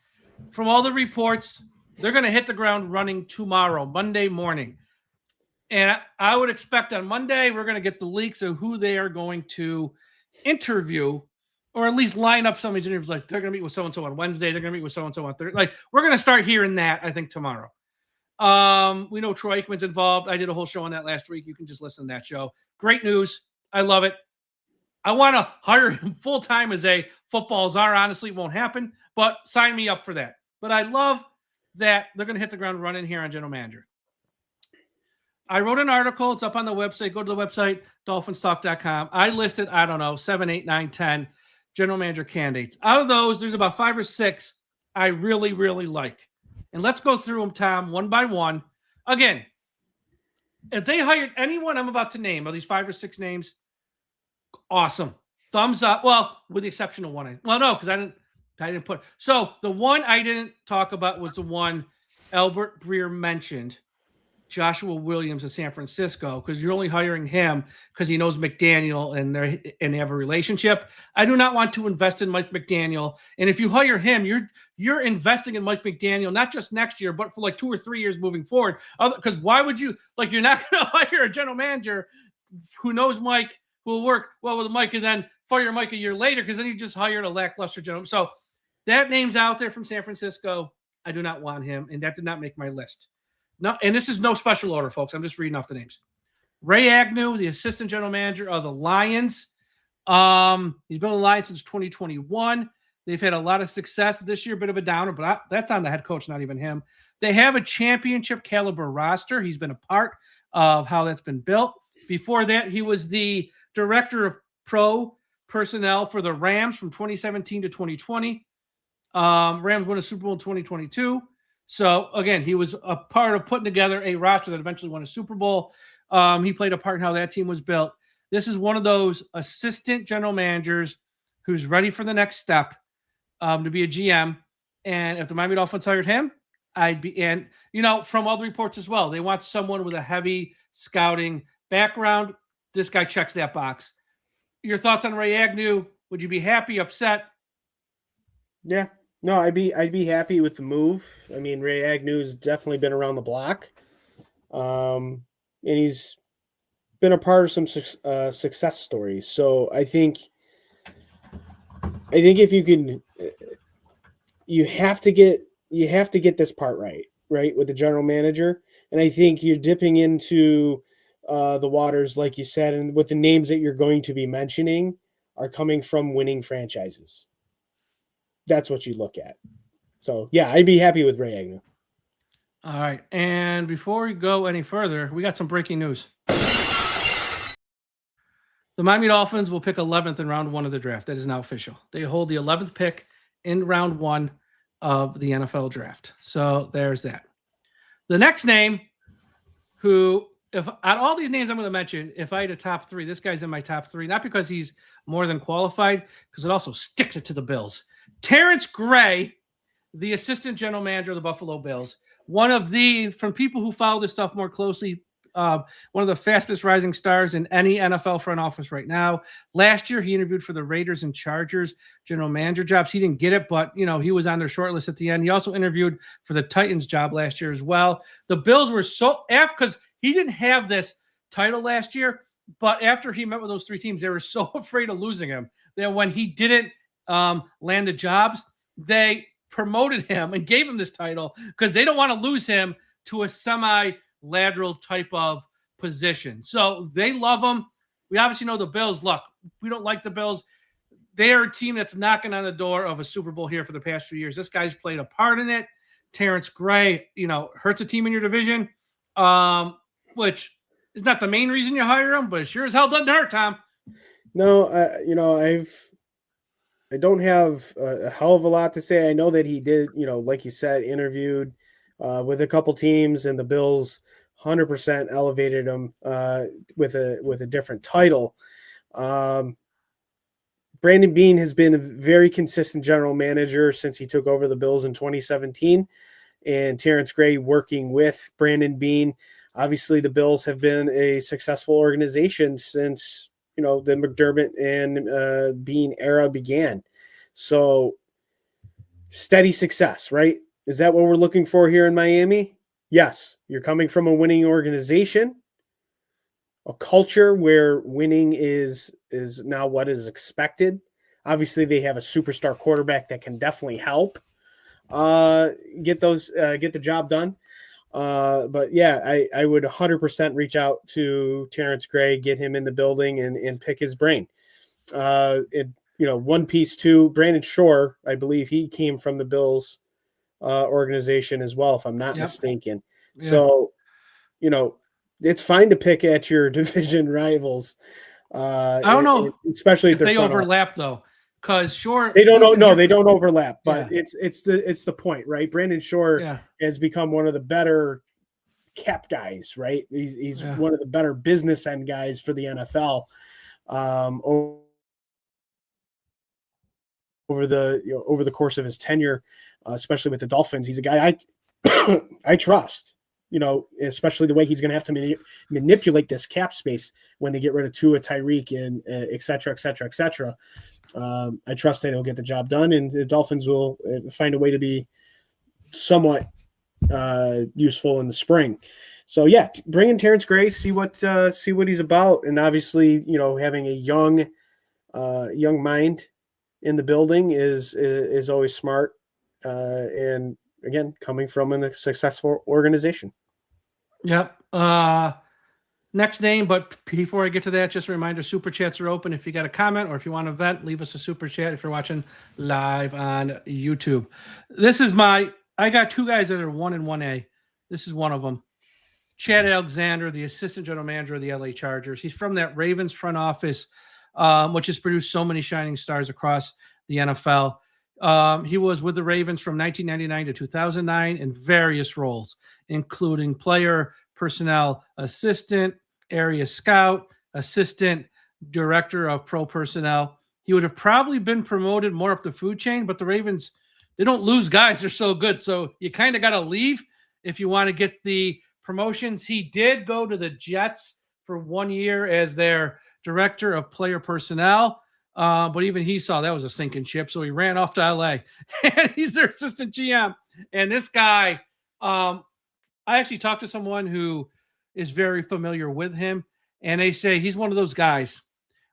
from all the reports, they're going to hit the ground running tomorrow, Monday morning. And I would expect on Monday, we're going to get the leaks of who they are going to interview, or at least line up some of these interviews. They're going to meet with so-and-so on Wednesday. They're going to meet with so-and-so on Thursday. We're going to start hearing that, I think, tomorrow. We know Troy Aikman's involved. I did a whole show on that last week. You can just listen to that show. Great news. I love it. I want to hire him full-time as a football czar. Honestly, it won't happen, but sign me up for that. But I love that they're going to hit the ground running here on general manager. I wrote an article. It's up on the website. Go to the website, DolphinsTalk.com. I listed, 7, 8, 9, 10 general manager candidates. Out of those, there's about 5 or 6 I really, really like. And let's go through them, Tom, one by one. Again, if they hired anyone I'm about to name, of these 5 or 6 names, awesome. Thumbs up. Well, with the exception of one. No, because I didn't put. So the one I didn't talk about was the one Albert Breer mentioned, Joshua Williams of San Francisco, because you're only hiring him because he knows McDaniel and they have a relationship. I do not want to invest in Mike McDaniel. And if you hire him, you're investing in Mike McDaniel, not just next year, but for 2 or 3 years moving forward. Because why would you, you're not going to hire a general manager who knows Mike, who will work well with Mike, and then fire Mike a year later, because then you just hired a lackluster general. So that name's out there from San Francisco. I do not want him, and that did not make my list. No, and this is no special order, folks. I'm just reading off the names. Ray Agnew, the assistant general manager of the Lions. He's been with the Lions since 2021. They've had a lot of success this year, bit of a downer, but that's on the head coach, not even him. They have a championship caliber roster. He's been a part of how that's been built. Before that, he was the director of pro personnel for the Rams from 2017 to 2020. Rams won a Super Bowl in 2022. So, again, he was a part of putting together a roster that eventually won a Super Bowl. He played a part in how that team was built. This is one of those assistant general managers who's ready for the next step to be a GM. And if the Miami Dolphins hired him, I'd be – and, from all the reports as well, they want someone with a heavy scouting background. This guy checks that box. Your thoughts on Ray Agnew? Would you be happy, upset? Yeah. No, I'd be happy with the move. I mean, Ray Agnew's definitely been around the block, and he's been a part of some success stories. So I think if you can, you have to get this part right. right, with the general manager. And I think you're dipping into the waters, like you said, and with the names that you're going to be mentioning are coming from winning franchises. That's what you look at. So, yeah, I'd be happy with Ray Agnew. All right. And before we go any further, we got some breaking news. The Miami Dolphins will pick 11th in round 1 of the draft. That is now official. They hold the 11th pick in round 1 of the NFL draft. So there's that. The next name, who, if out all these names I'm going to mention, if I had a top 3, this guy's in my top 3, not because he's more than qualified, because it also sticks it to the Bills. Terrence Gray, the assistant general manager of the Buffalo Bills, one of the, from people who follow this stuff more closely, one of the fastest rising stars in any NFL front office right now. Last year, he interviewed for the Raiders and Chargers general manager jobs. He didn't get it, but he was on their short list at the end. He also interviewed for the Titans job last year as well. The Bills were so because he didn't have this title last year, but after he met with those 3 teams, they were so afraid of losing him that when he didn't land the jobs, they promoted him and gave him this title because they don't want to lose him to a semi-lateral type of position. So they love him. We obviously know the Bills. Look, we don't like the Bills. They are a team that's knocking on the door of a Super Bowl here for the past few years. This guy's played a part in it. Terrence Gray, hurts a team in your division, which is not the main reason you hire him, but it sure as hell doesn't hurt, Tom. No, I don't have a hell of a lot to say. I know that he did, like you said, interviewed with a couple teams, and the Bills 100% elevated him with a different title. Brandon Beane has been a very consistent general manager since he took over the Bills in 2017, and Terrence Gray working with Brandon Beane. Obviously, the Bills have been a successful organization since the McDermott and Beane era began. So steady success, right? Is that what we're looking for here in Miami? Yes. You're coming from a winning organization, a culture where winning is now what is expected. Obviously, they have a superstar quarterback that can definitely help get the job done. But yeah, I would 100% reach out to Terrence Gray, get him in the building and pick his brain. One piece too, Brandon Shore, I believe he came from the Bills organization as well, if I'm not mistaken. Yeah. So, it's fine to pick at your division rivals. I don't know, especially if they overlap though. Because Shore, they don't know. They don't overlap, but it's the point, right? Brandon Shore has become one of the better cap guys, right? He's one of the better business end guys for the NFL. Over the course of his tenure, especially with the Dolphins, he's a guy I trust. Especially the way he's going to have to manipulate this cap space when they get rid of Tua, Tyreek, and et cetera, et cetera, et cetera. I trust that he'll get the job done, and the Dolphins will find a way to be somewhat useful in the spring. So yeah, bring in Terrence Gray, see what he's about, and obviously, having a young mind in the building is always smart, and again, coming from a successful organization. Yep. Next name, but before I get to that, just a reminder, super chats are open. If you got a comment or if you want to vent, leave us a super chat if you're watching live on YouTube. I got 2 guys that are 1 and 1A. This is one of them. Chad Alexander, the assistant general manager of the LA Chargers. He's from that Ravens front office, which has produced so many shining stars across the NFL. He was with the Ravens from 1999 to 2009 in various roles, including player, personnel assistant, area scout, assistant director of pro personnel. He would have probably been promoted more up the food chain, but the Ravens, they don't lose guys. They're so good. So you kind of got to leave if you want to get the promotions. He did go to the Jets for 1 year as their director of player personnel. But even he saw that was a sinking ship, so he ran off to LA, and he's their assistant GM. And this guy, I actually talked to someone who is very familiar with him, and they say he's one of those guys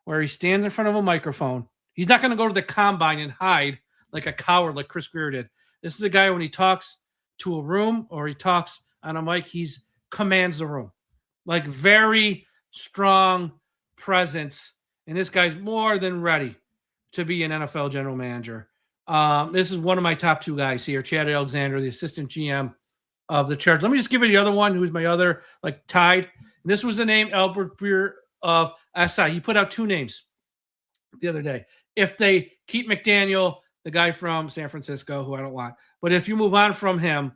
where he stands in front of a microphone. He's not going to go to the combine and hide like a coward like Chris Greer did. This is a guy when he talks to a room or he talks on a mic, he's commands the room. Like very strong presence. And this guy's more than ready to be an NFL general manager. This is one of my top two guys here, Chad Alexander, the assistant GM of the Chargers. Let me just give you the other one, who's my other tied. And this was the name Albert Breer of SI. He put out two names the other day. If they keep McDaniel, the guy from San Francisco, who I don't want, but if you move on from him,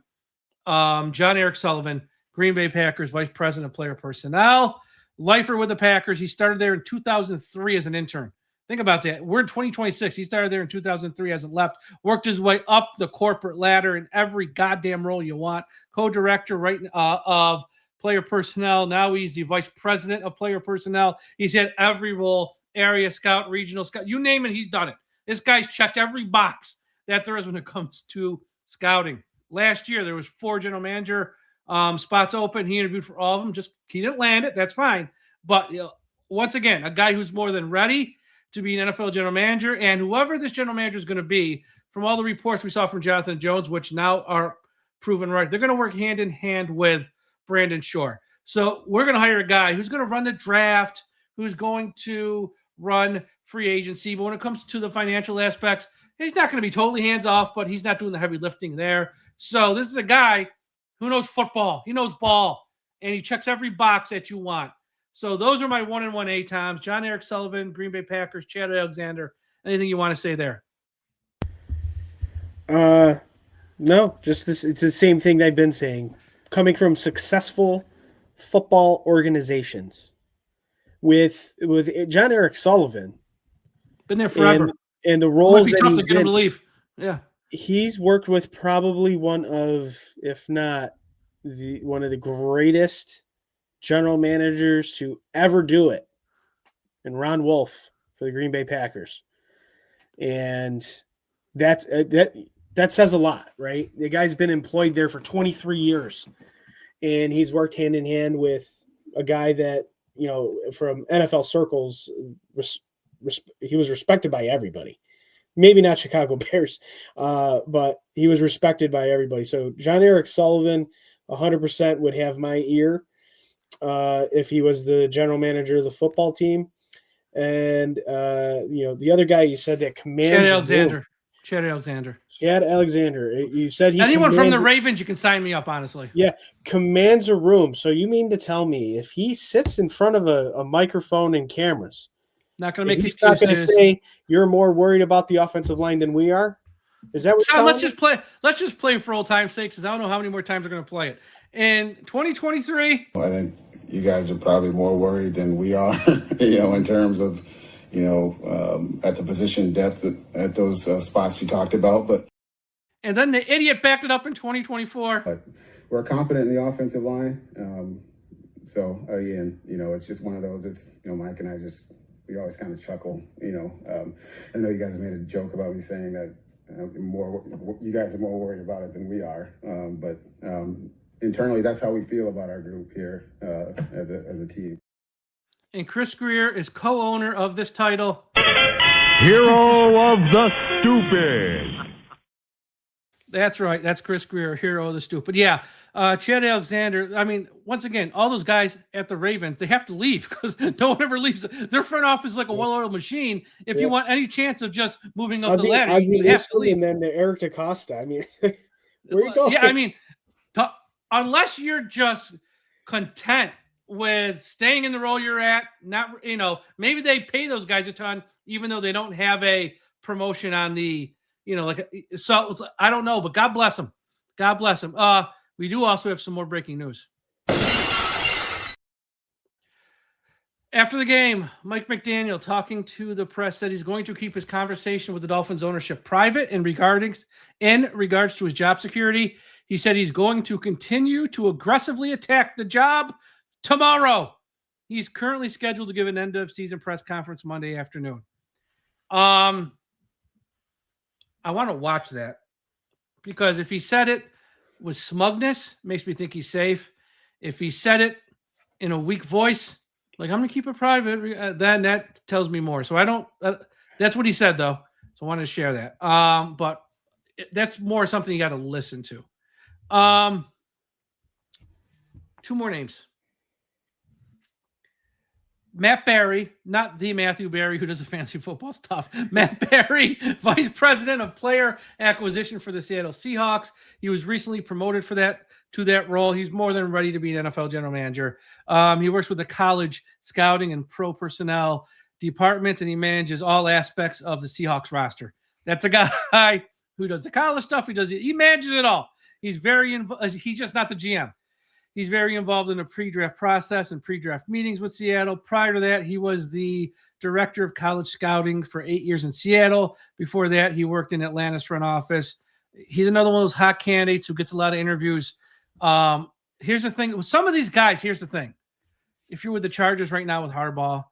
John Eric Sullivan, Green Bay Packers vice president of player personnel, lifer with the Packers. He started there in 2003 as an intern. Think about that. We're in 2026. He started there in 2003, hasn't left, worked his way up the corporate ladder in every goddamn role you want. Co-director of player personnel. Now he's the vice president of player personnel. He's had every role, area scout, regional scout, you name it, he's done it. This guy's checked every box that there is when it comes to scouting. Last year, there was 4 general manager spots open. He interviewed for all of them. Just he didn't land it. That's fine. But once again, a guy who's more than ready to be an NFL general manager. And whoever this general manager is going to be, from all the reports we saw from Jonathan Jones, which now are proven right, they're going to work hand in hand with Brandon Shore. So we're going to hire a guy who's going to run the draft, who's going to run free agency. But when it comes to the financial aspects, he's not going to be totally hands off, but he's not doing the heavy lifting there. So this is a guy who knows football. He knows ball, and he checks every box that you want. So those are my 1-1A Toms. John Eric Sullivan, Green Bay Packers, Chad Alexander. Anything you want to say there? No, just this. It's the same thing I've been saying. Coming from successful football organizations, with John Eric Sullivan, been there forever, and the roles it might be tough to get him to leave. Yeah, he's worked with probably one of, if not one of the greatest general managers to ever do it, and Ron Wolf for the Green Bay Packers. And that says a lot, right? The guy's been employed there for 23 years, and he's worked hand in hand with a guy that, from NFL circles, he was respected by everybody. Maybe not Chicago Bears, but he was respected by everybody. So John Eric Sullivan 100% would have my ear if he was the general manager of the football team. And, the other guy you said that commands Chad Alexander. You said anyone from the Ravens, you can sign me up, honestly. Yeah, commands a room. So you mean to tell me if he sits in front of a microphone and cameras, not going to make excuses. Not going to say you're more worried about the offensive line than we are. Is that what? So let's just play for old time's sake, because I don't know how many more times we're going to play it. In 2023, well, I think you guys are probably more worried than we are, in terms of, at the position depth at those spots you talked about. And then the idiot backed it up in 2024. But we're confident in the offensive line. So again, it's just one of those. It's Mike and I we always kind of chuckle. I know you guys made a joke about me saying that you guys are more worried about it than we are. But internally, that's how we feel about our group here as a team. And Chris Greer is co-owner of this title. Hero of the Stupid. That's right. That's Chris Greer, hero of the stupid. Yeah. Chad Alexander. I mean, once again, all those guys at the Ravens, they have to leave because no one ever leaves. Their front office is like a well-oiled machine. If you want any chance of just moving up the ladder, you have to leave. And then Eric DaCosta. I mean, where you going? Yeah, I mean, unless you're just content with staying in the role you're at, not, maybe they pay those guys a ton, even though they don't have a promotion on the, so I don't know, but God bless them. God bless them. We do also have some more breaking news. After the game, Mike McDaniel, talking to the press, said he's going to keep his conversation with the Dolphins ownership private in regards to his job security. He said he's going to continue to aggressively attack the job tomorrow. He's currently scheduled to give an end of season press conference Monday afternoon. I want to watch that, because if he said it with smugness, makes me think he's safe. If he said it in a weak voice, like, I'm going to keep it private, then that tells me more. So I don't, that's what he said though. So I wanted to share that. But that's more something you got to listen to. Two more names. Matt Barry, not the Matthew Barry who does the fantasy football stuff. Matt Barry, Vice President of Player Acquisition for the Seattle Seahawks. He was recently promoted to that role. He's more than ready to be an NFL general manager. He works with the college scouting and pro personnel departments, and he manages all aspects of the Seahawks roster. That's a guy who does the college stuff. He manages it all. He's he's just not the GM. He's very involved in the pre-draft process and pre-draft meetings with Seattle. Prior to that, he was the director of college scouting for 8 years in Seattle. Before that, he worked in Atlanta's front office. He's another one of those hot candidates who gets a lot of interviews. Here's the thing. With some of these guys, here's the thing. If you're with the Chargers right now with Harbaugh,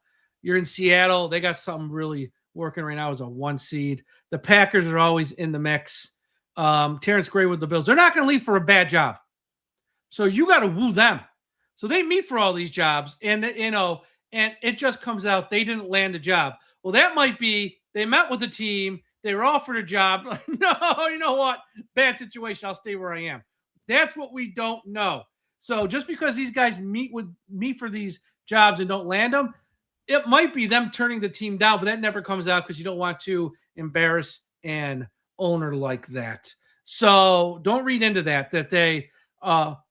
you're in Seattle. They got something really working right now as a 1 seed. The Packers are always in the mix. Terrence Gray with the Bills. They're not going to leave for a bad job. So you got to woo them. So they meet for all these jobs, and and it just comes out they didn't land a job. Well, that might be they met with the team, they were offered a job. No, you know what? Bad situation. I'll stay where I am. That's what we don't know. So just because these guys meet for these jobs and don't land them, it might be them turning the team down, but that never comes out because you don't want to embarrass an owner like that. So don't read into that they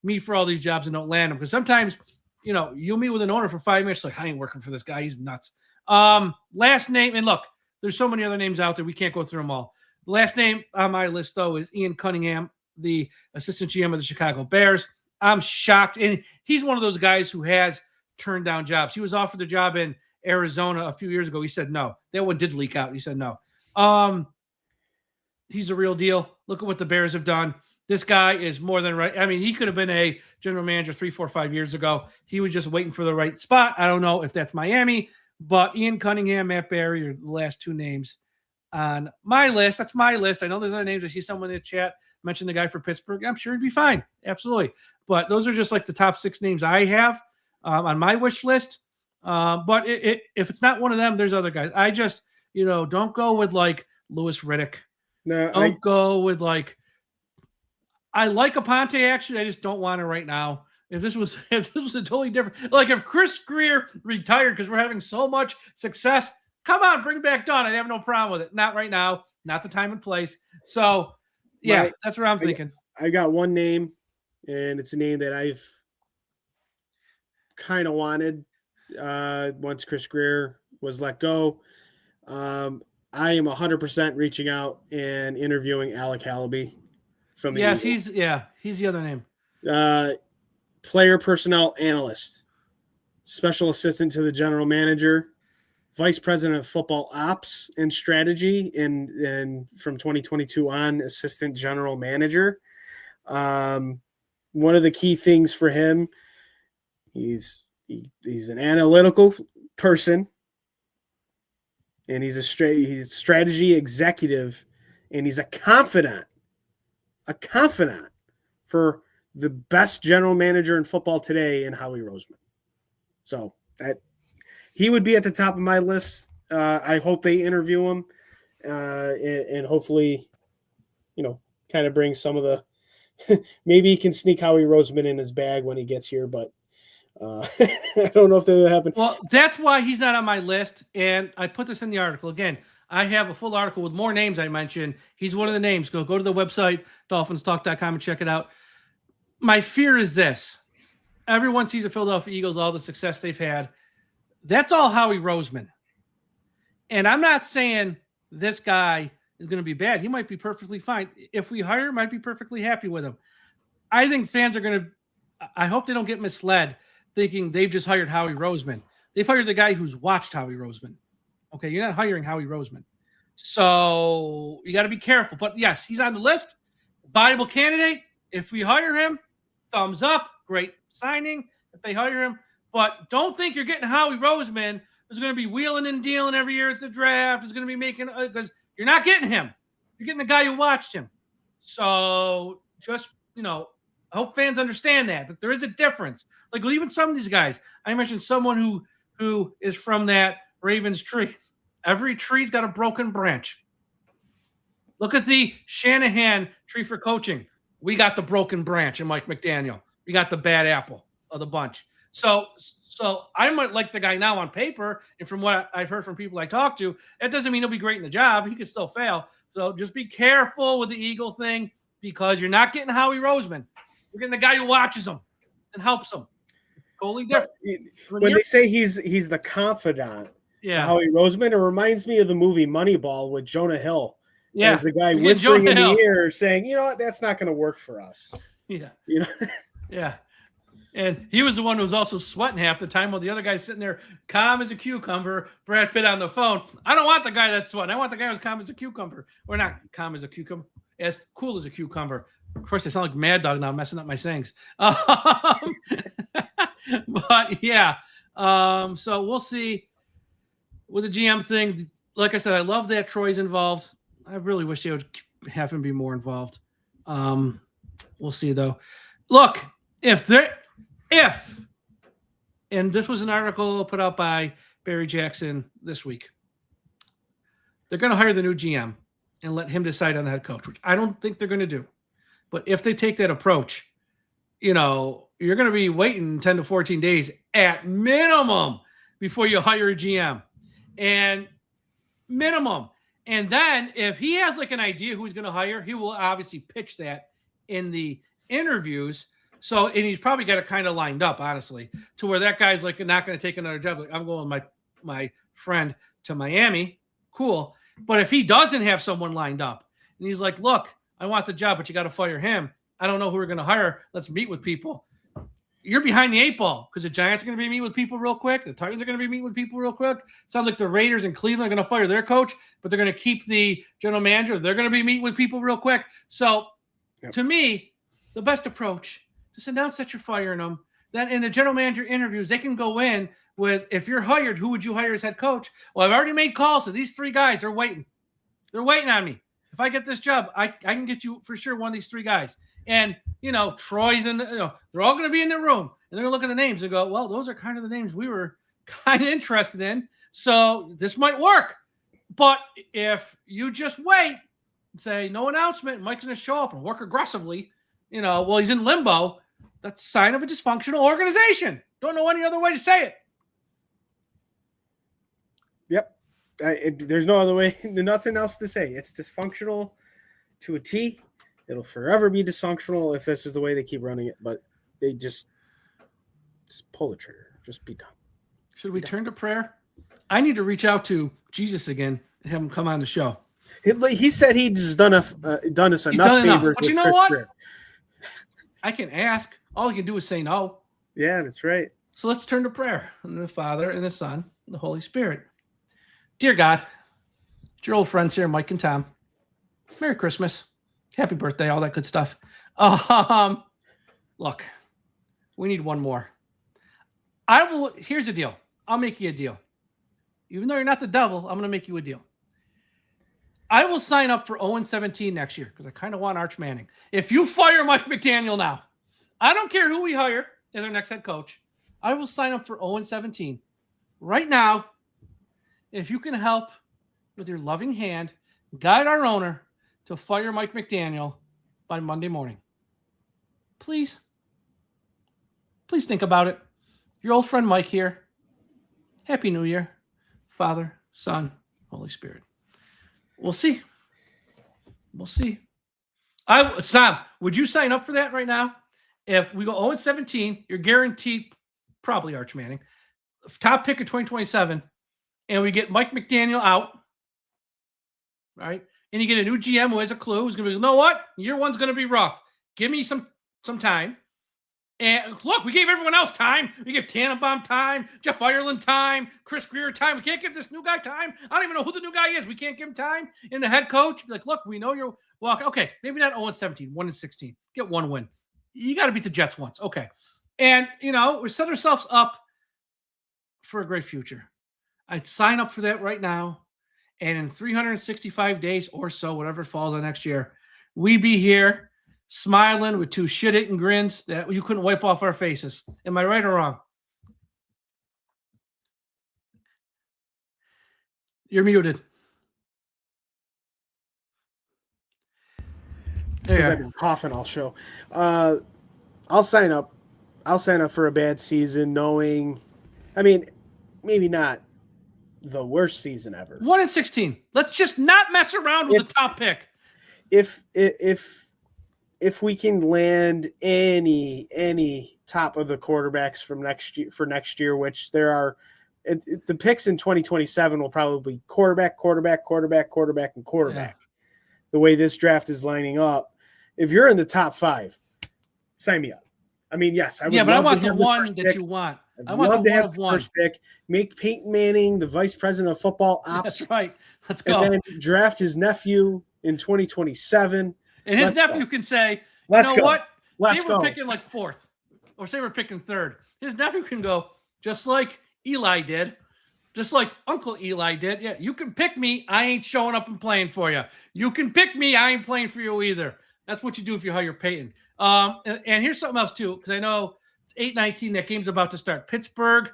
meet for all these jobs and don't land them, because sometimes you'll meet with an owner for 5 minutes like, I ain't working for this guy, he's nuts. Last name, and look, there's so many other names out there, we can't go through them all. The last name on my list though is Ian Cunningham, the assistant GM of the Chicago Bears. I'm shocked, and he's one of those guys who has turned down jobs. He was offered a job in Arizona a few years ago. He said no. That one did leak out. He said no. He's a real deal. Look at what the Bears have done. This guy is more than right. I mean, he could have been a general manager 3, 4, 5 years ago. He was just waiting for the right spot. I don't know if that's Miami, but Ian Cunningham, Matt Barry are the last two names on my list. That's my list. I know there's other names. I see someone in the chat mention the guy for Pittsburgh. I'm sure he'd be fine. Absolutely. But those are just like the top 6 names I have on my wish list. But if it's not one of them, there's other guys. I just, don't go with like Louis Riddick. No, don't go with like, I like Aponte actually. I just don't want it right now. If this was a totally different, like if Chris Greer retired because we're having so much success, come on, bring back Don. I'd have no problem with it. Not right now, not the time and place. So yeah, that's what I'm thinking. I got one name, and it's a name that I've kind of wanted once Chris Greer was let go. I am 100% reaching out and interviewing Alec Hallaby. From the Eagles. He's the other name. Player personnel analyst, special assistant to the general manager, vice president of football ops and strategy, and from 2022 on, assistant general manager. One of the key things for him, he's an analytical person, and he's a strategy executive, and he's a confidant for the best general manager in football today in Howie Roseman. So he would be at the top of my list. I hope they interview him and hopefully, kind of bring some of the maybe he can sneak Howie Roseman in his bag when he gets here, but I don't know if that will happen. Well, that's why he's not on my list. And I put this in the article. Again, I have a full article with more names I mentioned. He's one of the names. Go to the website, DolphinsTalk.com, and check it out. My fear is this. Everyone sees the Philadelphia Eagles, all the success they've had. That's all Howie Roseman. And I'm not saying this guy is going to be bad. He might be perfectly fine. If we hire him, I'd be perfectly happy with him. I think fans are going to – I hope they don't get misled thinking they've just hired Howie Roseman. They've hired the guy who's watched Howie Roseman. Okay, you're not hiring Howie Roseman. So you got to be careful. But, yes, he's on the list. Viable candidate. If we hire him, thumbs up. Great signing if they hire him. But don't think you're getting Howie Roseman who's going to be wheeling and dealing every year at the draft. Is going to be making – because you're not getting him. You're getting the guy who watched him. So just, I hope fans understand that there is a difference. Like even some of these guys, I mentioned someone who is from that Ravens tree. Every tree's got a broken branch. Look at the Shanahan tree for coaching. we got the broken branch in Mike McDaniel. We got the bad apple of the bunch. So I might like the guy now on paper, and from what I've heard from people I talk to, that doesn't mean he'll be great in the job. He could still fail. So just be careful with the Eagle thing, because you're not getting Howie Roseman. You're getting the guy who watches him and helps him. Totally different. When they say he's the confidant to Howie Roseman, it reminds me of the movie Moneyball with Jonah Hill. Yeah, as the guy whispering in the ear, saying, "You know what? That's not going to work for us." Yeah, you know. Yeah. And he was the one who was also sweating half the time while the other guy's sitting there calm as a cucumber, Brad Pitt on the phone. I don't want the guy that's sweating. I want the guy who's calm as a cucumber. Or not calm as a cucumber, as cool as a cucumber. Of course, I sound like Mad Dog now, messing up my sayings. But yeah, so we'll see with the GM thing. Like I said, I love that Troy's involved. I really wish they would have him be more involved. We'll see, though. Look, and this was an article put out by Barry Jackson this week, they're going to hire the new GM and let him decide on the head coach, which I don't think they're going to do. But if they take that approach, you're going to be waiting 10 to 14 days at minimum before you hire a GM. And minimum. And then if he has like an idea who he's going to hire, he will obviously pitch that in the interviews. So, and he's probably got it kind of lined up, honestly, to where that guy's like not going to take another job. Like, I'm going with my friend to Miami. Cool. But if he doesn't have someone lined up and he's like, look, I want the job, but you got to fire him. I don't know who we're going to hire. Let's meet with people. You're behind the 8 ball, because the Giants are going to be meeting with people real quick. The Titans are going to be meeting with people real quick. Sounds like the Raiders and Cleveland are going to fire their coach, but they're going to keep the general manager. They're going to be meeting with people real quick. So to me, the best approach, just announce that you're firing them. Then in the general manager interviews, they can go in with, if you're hired, who would you hire as head coach? Well, I've already made calls to these 3 guys. They're waiting. They're waiting on me. If I get this job, I can get you for sure one of these 3 guys. And, Troy's in they're all going to be in the room. And they're going to look at the names and go, well, those are kind of the names we were kind of interested in. So this might work. But if you just wait and say no announcement, Mike's going to show up and work aggressively, while he's in limbo, that's a sign of a dysfunctional organization. Don't know any other way to say it. Yep. There's no other way, nothing else to say. It's dysfunctional to a T. It'll forever be dysfunctional if this is the way they keep running it. But they just pull the trigger. Just be done. Should we turn to prayer? I need to reach out to Jesus again and have him come on the show. He said he's done us enough favors. But you know what? I can ask. All he can do is say no. Yeah, that's right. So let's turn to prayer. In the Father, and the Son, and the Holy Spirit. Dear God, it's your old friends here, Mike and Tom. Merry Christmas. Happy birthday, all that good stuff. Look, we need one more. Here's the deal. I'll make you a deal. Even though you're not the devil, I'm going to make you a deal. I will sign up for 0-17 next year because I kind of want Arch Manning. If you fire Mike McDaniel now, I don't care who we hire as our next head coach. I will sign up for 0-17 right now. If you can help with your loving hand, guide our owner to fire Mike McDaniel by Monday morning. Please think about it. Your old friend Mike here. Happy New Year. Father, Son, Holy Spirit. We'll see. Sam, would you sign up for that right now? If we go 0-17, you're guaranteed probably Arch Manning, top pick of 2027, and we get Mike McDaniel out, right? And you get a new GM who has a clue, who's going to be, you know what? Year one's going to be rough. Give me some time. And look, we gave everyone else time. We gave Tannenbaum time, Jeff Ireland time, Chris Greer time. We can't give this new guy time. I don't even know who the new guy is. We can't give him time. And the head coach, be like, look, we know you're walking. Okay, maybe not 0-17, 1-16. Get one win. You got to beat the Jets once. Okay. And, we set ourselves up for a great future. I'd sign up for that right now. And in 365 days or so, whatever falls on next year, we be here smiling with 2 shit-eating grins that you couldn't wipe off our faces. Am I right or wrong? You're muted. because Yeah. I've been coughing all show. I'll sign up. I'll sign up for a bad season, knowing, I mean, maybe not the worst season ever. 1-16. Let's just not mess around with the top pick. If we can land any top of the quarterbacks from next year, which there are, the picks in 2027 will probably be quarterback, and quarterback. Yeah. The way this draft is lining up, if you're in the top 5, sign me up. I mean, yes, I would. Yeah, but I love want to the have one first that pick. you want. I'd I want love the to one have of the one. first pick. Make Peyton Manning the vice president of football ops. That's right. Let's go. And then draft his nephew in 2027. And his Let's nephew go. can say, Let's you know go. what? Let's say go. we're picking like 4th, or say we're picking 3rd. His nephew can go, just like Eli did, just like Uncle Eli did. Yeah, you can pick me. I ain't showing up and playing for you. You can pick me. I ain't playing for you either. That's what you do if you hire Peyton. And here's something else too, because I know it's 8-19. That game's about to start. Pittsburgh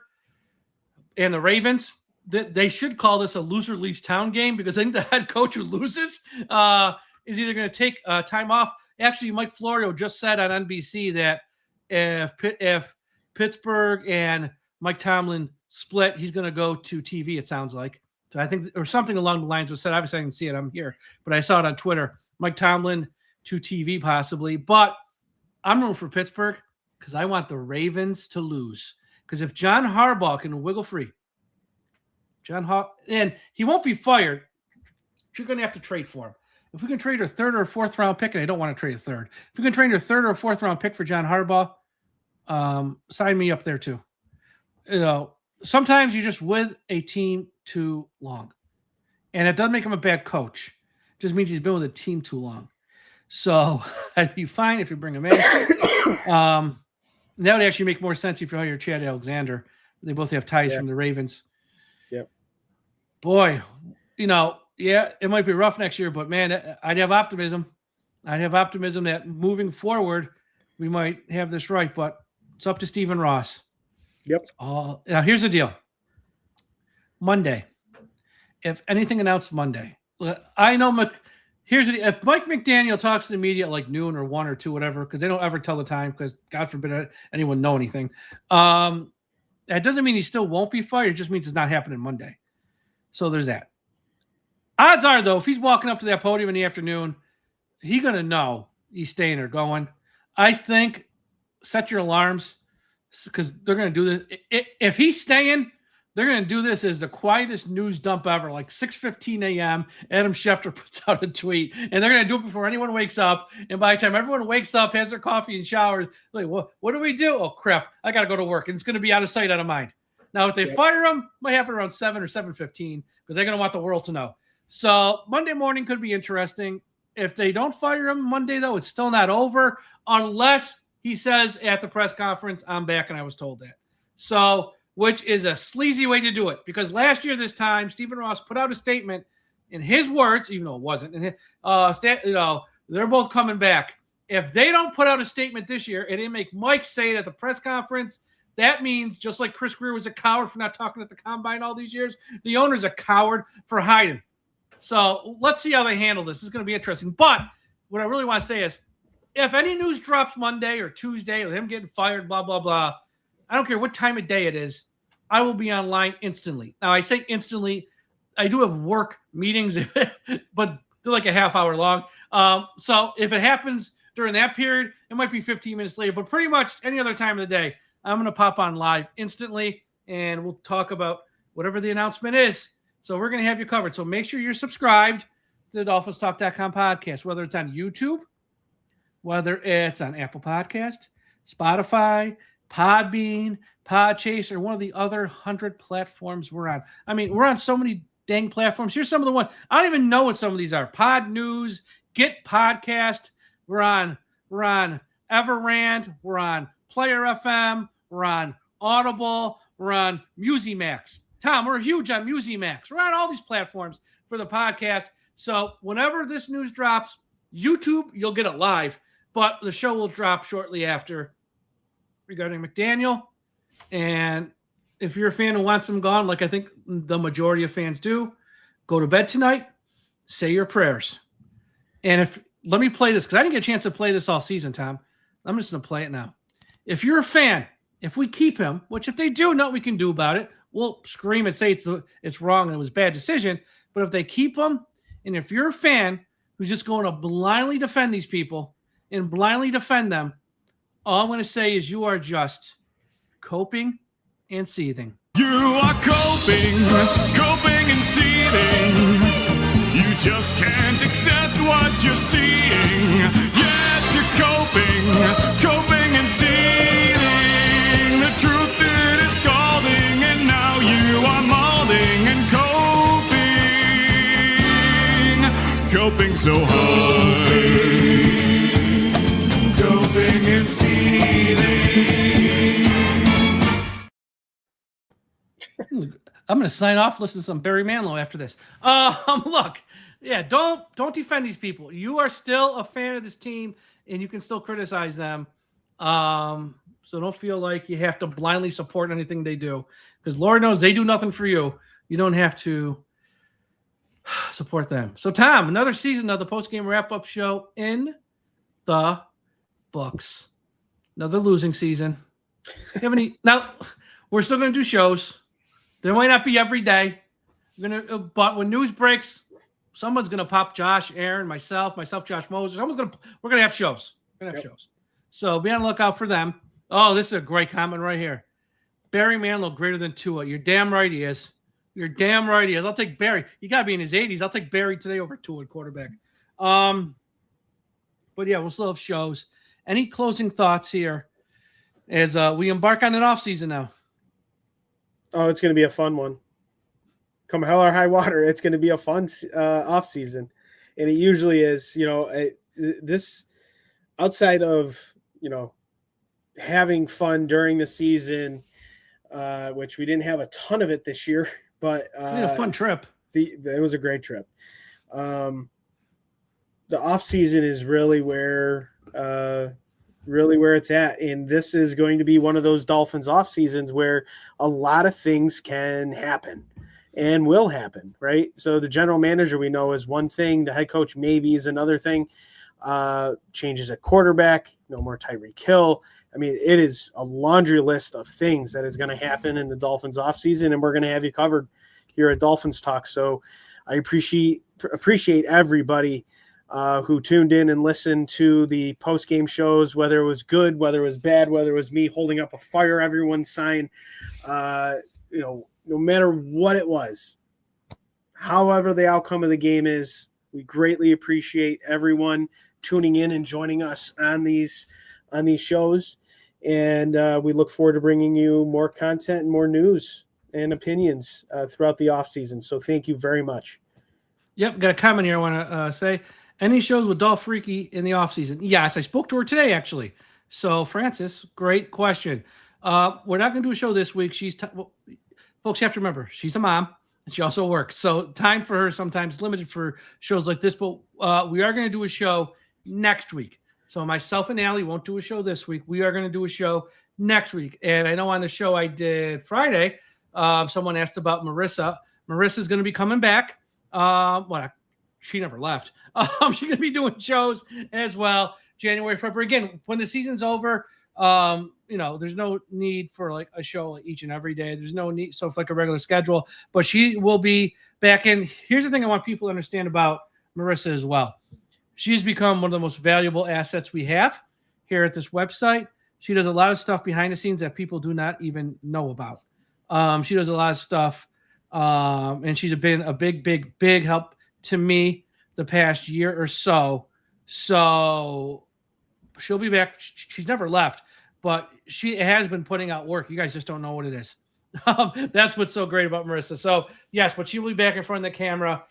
and the Ravens. They should call this a loser leaves town game, because I think the head coach who loses is either going to take time off. Actually, Mike Florio just said on NBC that if Pittsburgh and Mike Tomlin split, he's going to go to TV, it sounds like. So I think, or something along the lines was said. Obviously, I didn't see it. I'm here, but I saw it on Twitter. Mike Tomlin to TV possibly. But I'm rooting for Pittsburgh because I want the Ravens to lose. Because if John Harbaugh can wiggle free, and he won't be fired, you're going to have to trade for him. If we can trade a 3rd or 4th round pick, and I don't want to trade a 3rd, if we can trade a 3rd or 4th round pick for John Harbaugh, sign me up there too. You know, sometimes you're just with a team too long, and it doesn't make him a bad coach. It just means he's been with a team too long. So I'd be fine if you bring him in. That would actually make more sense if you hire Chad Alexander. They both have ties from the Ravens. Yep. Boy, you know, yeah, it might be rough next year, but man, I'd have optimism. I'd have optimism that moving forward, we might have this right, but it's up to Stephen Ross. Yep. Now here's the deal. Monday, if anything announced Monday, I know if Mike McDaniel talks to the media at like noon or 1 or 2, whatever, because they don't ever tell the time, because God forbid anyone know anything. That doesn't mean he still won't be fired. It just means it's not happening Monday. So there's that. Odds are, though, if he's walking up to that podium in the afternoon, he's going to know he's staying or going. I think set your alarms, because they're going to do this. If he's staying, they're going to do this as the quietest news dump ever. Like 6:15 a.m., Adam Schefter puts out a tweet, and they're going to do it before anyone wakes up. And by the time everyone wakes up, has their coffee and showers, like, what do we do? Oh, crap, I got to go to work. And it's going to be out of sight, out of mind. Now, if they fire him, it might happen around 7 or 7:15, because they're going to want the world to know. So Monday morning could be interesting. If they don't fire him Monday, though, it's still not over, unless he says at the press conference, I'm back, and I was told that. So, which is a sleazy way to do it, because last year this time, Stephen Ross put out a statement in his words, even though it wasn't, they're both coming back. If they don't put out a statement this year, and they make Mike say it at the press conference, that means, just like Chris Greer was a coward for not talking at the combine all these years, the owner's a coward for hiding. So let's see how they handle this. It's going to be interesting. But what I really want to say is, if any news drops Monday or Tuesday with him getting fired, blah, blah, blah, I don't care what time of day it is, I will be online instantly. Now, I say instantly. I do have work meetings, but they're like a half hour long. So if it happens during that period, it might be 15 minutes later. But pretty much any other time of the day, I'm going to pop on live instantly, and we'll talk about whatever the announcement is. So we're going to have you covered. So make sure you're subscribed to the DolphinsTalk.com podcast, whether it's on YouTube, whether it's on Apple Podcast, Spotify, Podbean, Podchaser, or one of the other 100 platforms we're on. I mean, we're on so many dang platforms. Here's some of the ones. I don't even know what some of these are. Pod News, Get Podcast. We're on Everrand. We're on Player FM. We're on Audible. We're on Musimax. Tom, we're huge on Musimax. We're on all these platforms for the podcast. So whenever this news drops, YouTube, you'll get it live, but the show will drop shortly after regarding McDaniel. And if you're a fan who wants him gone, like I think the majority of fans do, go to bed tonight, say your prayers. And if let me play this because I didn't get a chance to play this all season, Tom. I'm just going to play it now. If you're a fan, if we keep him, which if they do, nothing we can do about it, we'll scream and say it's wrong and it was a bad decision. But if they keep him, and if you're a fan who's just going to blindly defend these people and blindly defend them, all I'm going to say is you are just coping and seething. You are coping and seething. You just can't accept what you're seeing. Yes, you're coping and seething. The truth it is scalding, and now you are molding and coping so hard. Coping and seething. I'm going to sign off, listen to some Barry Manilow after this. Look, yeah, don't defend these people. You are still a fan of this team, and you can still criticize them. So don't feel like you have to blindly support anything they do, because Lord knows they do nothing for you. You don't have to support them. So, Tom, another season of the post-game wrap-up show in the books. Another losing season. Now, we're still going to do shows. There might not be every day. But when news breaks, someone's going to pop Josh, Aaron, myself, Josh Moses. We're going to have shows. Shows. So be on the lookout for them. Oh, this is a great comment right here. Barry Manilow greater than Tua. You're damn right he is. You're damn right he is. I'll take Barry. You got to be in his 80s. I'll take Barry today over Tua at quarterback. But yeah, we'll still have shows. Any closing thoughts here as we embark on an offseason now? Oh, it's going to be a fun one. Come hell or high water, it's going to be a fun off season, and it usually is. This outside of having fun during the season, which we didn't have a ton of it this year, but we had a fun trip. It was a great trip. The off season is really where it's at. And this is going to be one of those Dolphins off seasons where a lot of things can happen and will happen, right? So the general manager we know is one thing. The head coach maybe is another thing. Changes at quarterback, no more Tyreek Hill. I mean, it is a laundry list of things that is going to happen in the Dolphins off season, and we're going to have you covered here at Dolphins Talk. So I appreciate everybody who tuned in and listened to the post-game shows, whether it was good, whether it was bad, whether it was me holding up a fire everyone sign, no matter what it was, however the outcome of the game is, we greatly appreciate everyone tuning in and joining us on these shows. And we look forward to bringing you more content and more news and opinions throughout the off season. So thank you very much. Yep. Got a comment here I want to say. Any shows with Dolph Freaky in the offseason? Yes, I spoke to her today, actually. So, Francis, great question. We're not going to do a show this week. Folks, you have to remember, she's a mom, and she also works. So, time for her sometimes limited for shows like this. But we are going to do a show next week. So, myself and Allie won't do a show this week. We are going to do a show next week. And I know on the show I did Friday, someone asked about Marissa. Marissa's going to be coming back. She never left. She's going to be doing shows as well. January, February. Again, when the season's over, there's no need for like a show like each and every day. There's no need. So it's like a regular schedule, but she will be back in. Here's the thing I want people to understand about Marissa as well. She's become one of the most valuable assets we have here at this website. She does a lot of stuff behind the scenes that people do not even know about. She does a lot of stuff. And she's been a big help to me the past year or so. So she'll be back. She's never left, but she has been putting out work. You guys just don't know what it is. That's what's so great about Marissa. So yes, but she'll be back in front of the camera,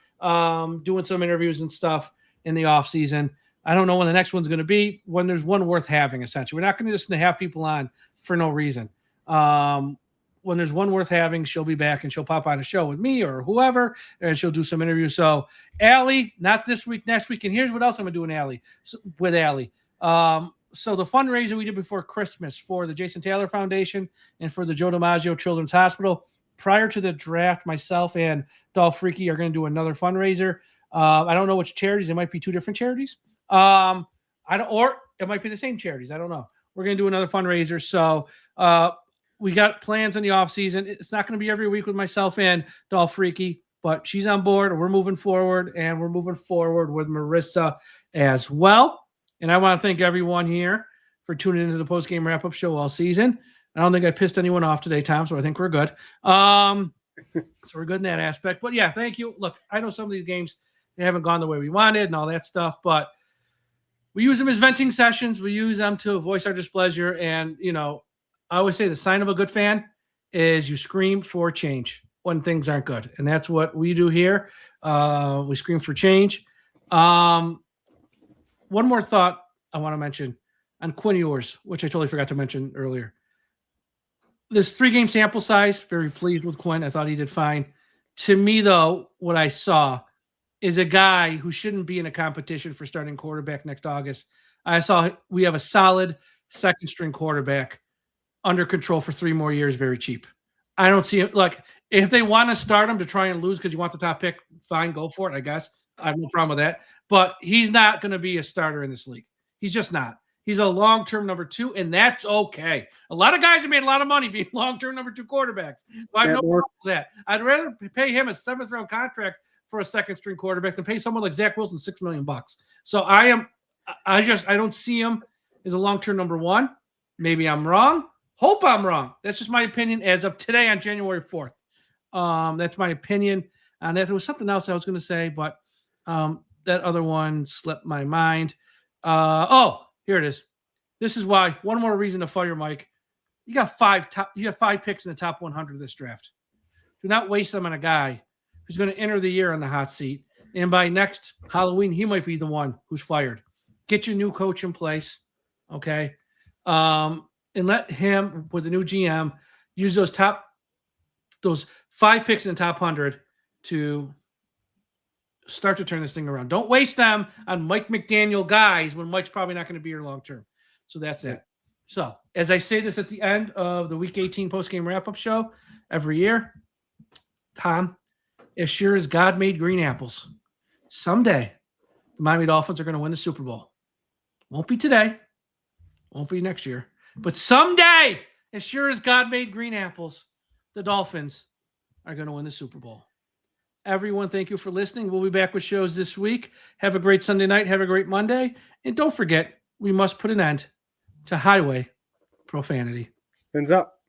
doing some interviews and stuff in the off season. I don't know when the next one's going to be, when there's one worth having, essentially. We're not going to just have people on for no reason. When there's one worth having, she'll be back and she'll pop on a show with me or whoever, and she'll do some interviews. So Allie, not this week, next week. And here's what else I'm going to do with Allie. So the fundraiser we did before Christmas for the Jason Taylor Foundation and for the Joe DiMaggio Children's Hospital, prior to the draft, myself and Dolph Freaky are going to do another fundraiser. I don't know which charities. It might be two different charities. Or it might be the same charities. I don't know. We're going to do another fundraiser. So we got plans in the off season. It's not going to be every week with myself and Dolph Freaky, but she's on board. We're moving forward, and we're moving forward with Marissa as well. And I want to thank everyone here for tuning into the post-game wrap-up show all season. I don't think I pissed anyone off today, Tom, so I think we're good. So we're good in that aspect. But, yeah, thank you. Look, I know some of these games, they haven't gone the way we wanted and all that stuff, but we use them as venting sessions. We use them to voice our displeasure. And, I always say the sign of a good fan is you scream for change when things aren't good. And that's what we do here. We scream for change. One more thought I want to mention on Quinn Ewers, which I totally forgot to mention earlier. This 3-game sample size, very pleased with Quinn. I thought he did fine. To me, though, what I saw is a guy who shouldn't be in a competition for starting quarterback next August. I saw we have a solid second-string quarterback under control for 3 more years, very cheap. I don't see it. Look, if they want to start him to try and lose because you want the top pick, fine, go for it, I guess. I have no problem with that. But he's not going to be a starter in this league. He's just not. He's a long-term number 2, and that's okay. A lot of guys have made a lot of money being long-term number 2 quarterbacks. I have no problem with that. I'd rather pay him a 7th-round contract for a second-string quarterback than pay someone like Zach Wilson $6 million. So I don't see him as a long-term number 1. Maybe I'm wrong. Hope I'm wrong. That's just my opinion as of today on January 4th. That's my opinion on that. There was something else I was going to say, but that other one slipped my mind. Here it is. This is why. One more reason to fire Mike. You have 5 picks in the top 100 of this draft. Do not waste them on a guy who's going to enter the year on the hot seat. And by next Halloween, he might be the one who's fired. Get your new coach in place. Okay. And let him, with the new GM, use those 5 picks in the top 100 to start to turn this thing around. Don't waste them on Mike McDaniel guys when Mike's probably not going to be here long term. So that's it. So as I say this at the end of the Week 18 post-game wrap-up show every year, Tom, as sure as God made green apples, someday the Miami Dolphins are going to win the Super Bowl. Won't be today. Won't be next year. But someday, as sure as God made green apples, the Dolphins are going to win the Super Bowl. Everyone, thank you for listening. We'll be back with shows this week. Have a great Sunday night. Have a great Monday. And don't forget, we must put an end to highway profanity. Fins up.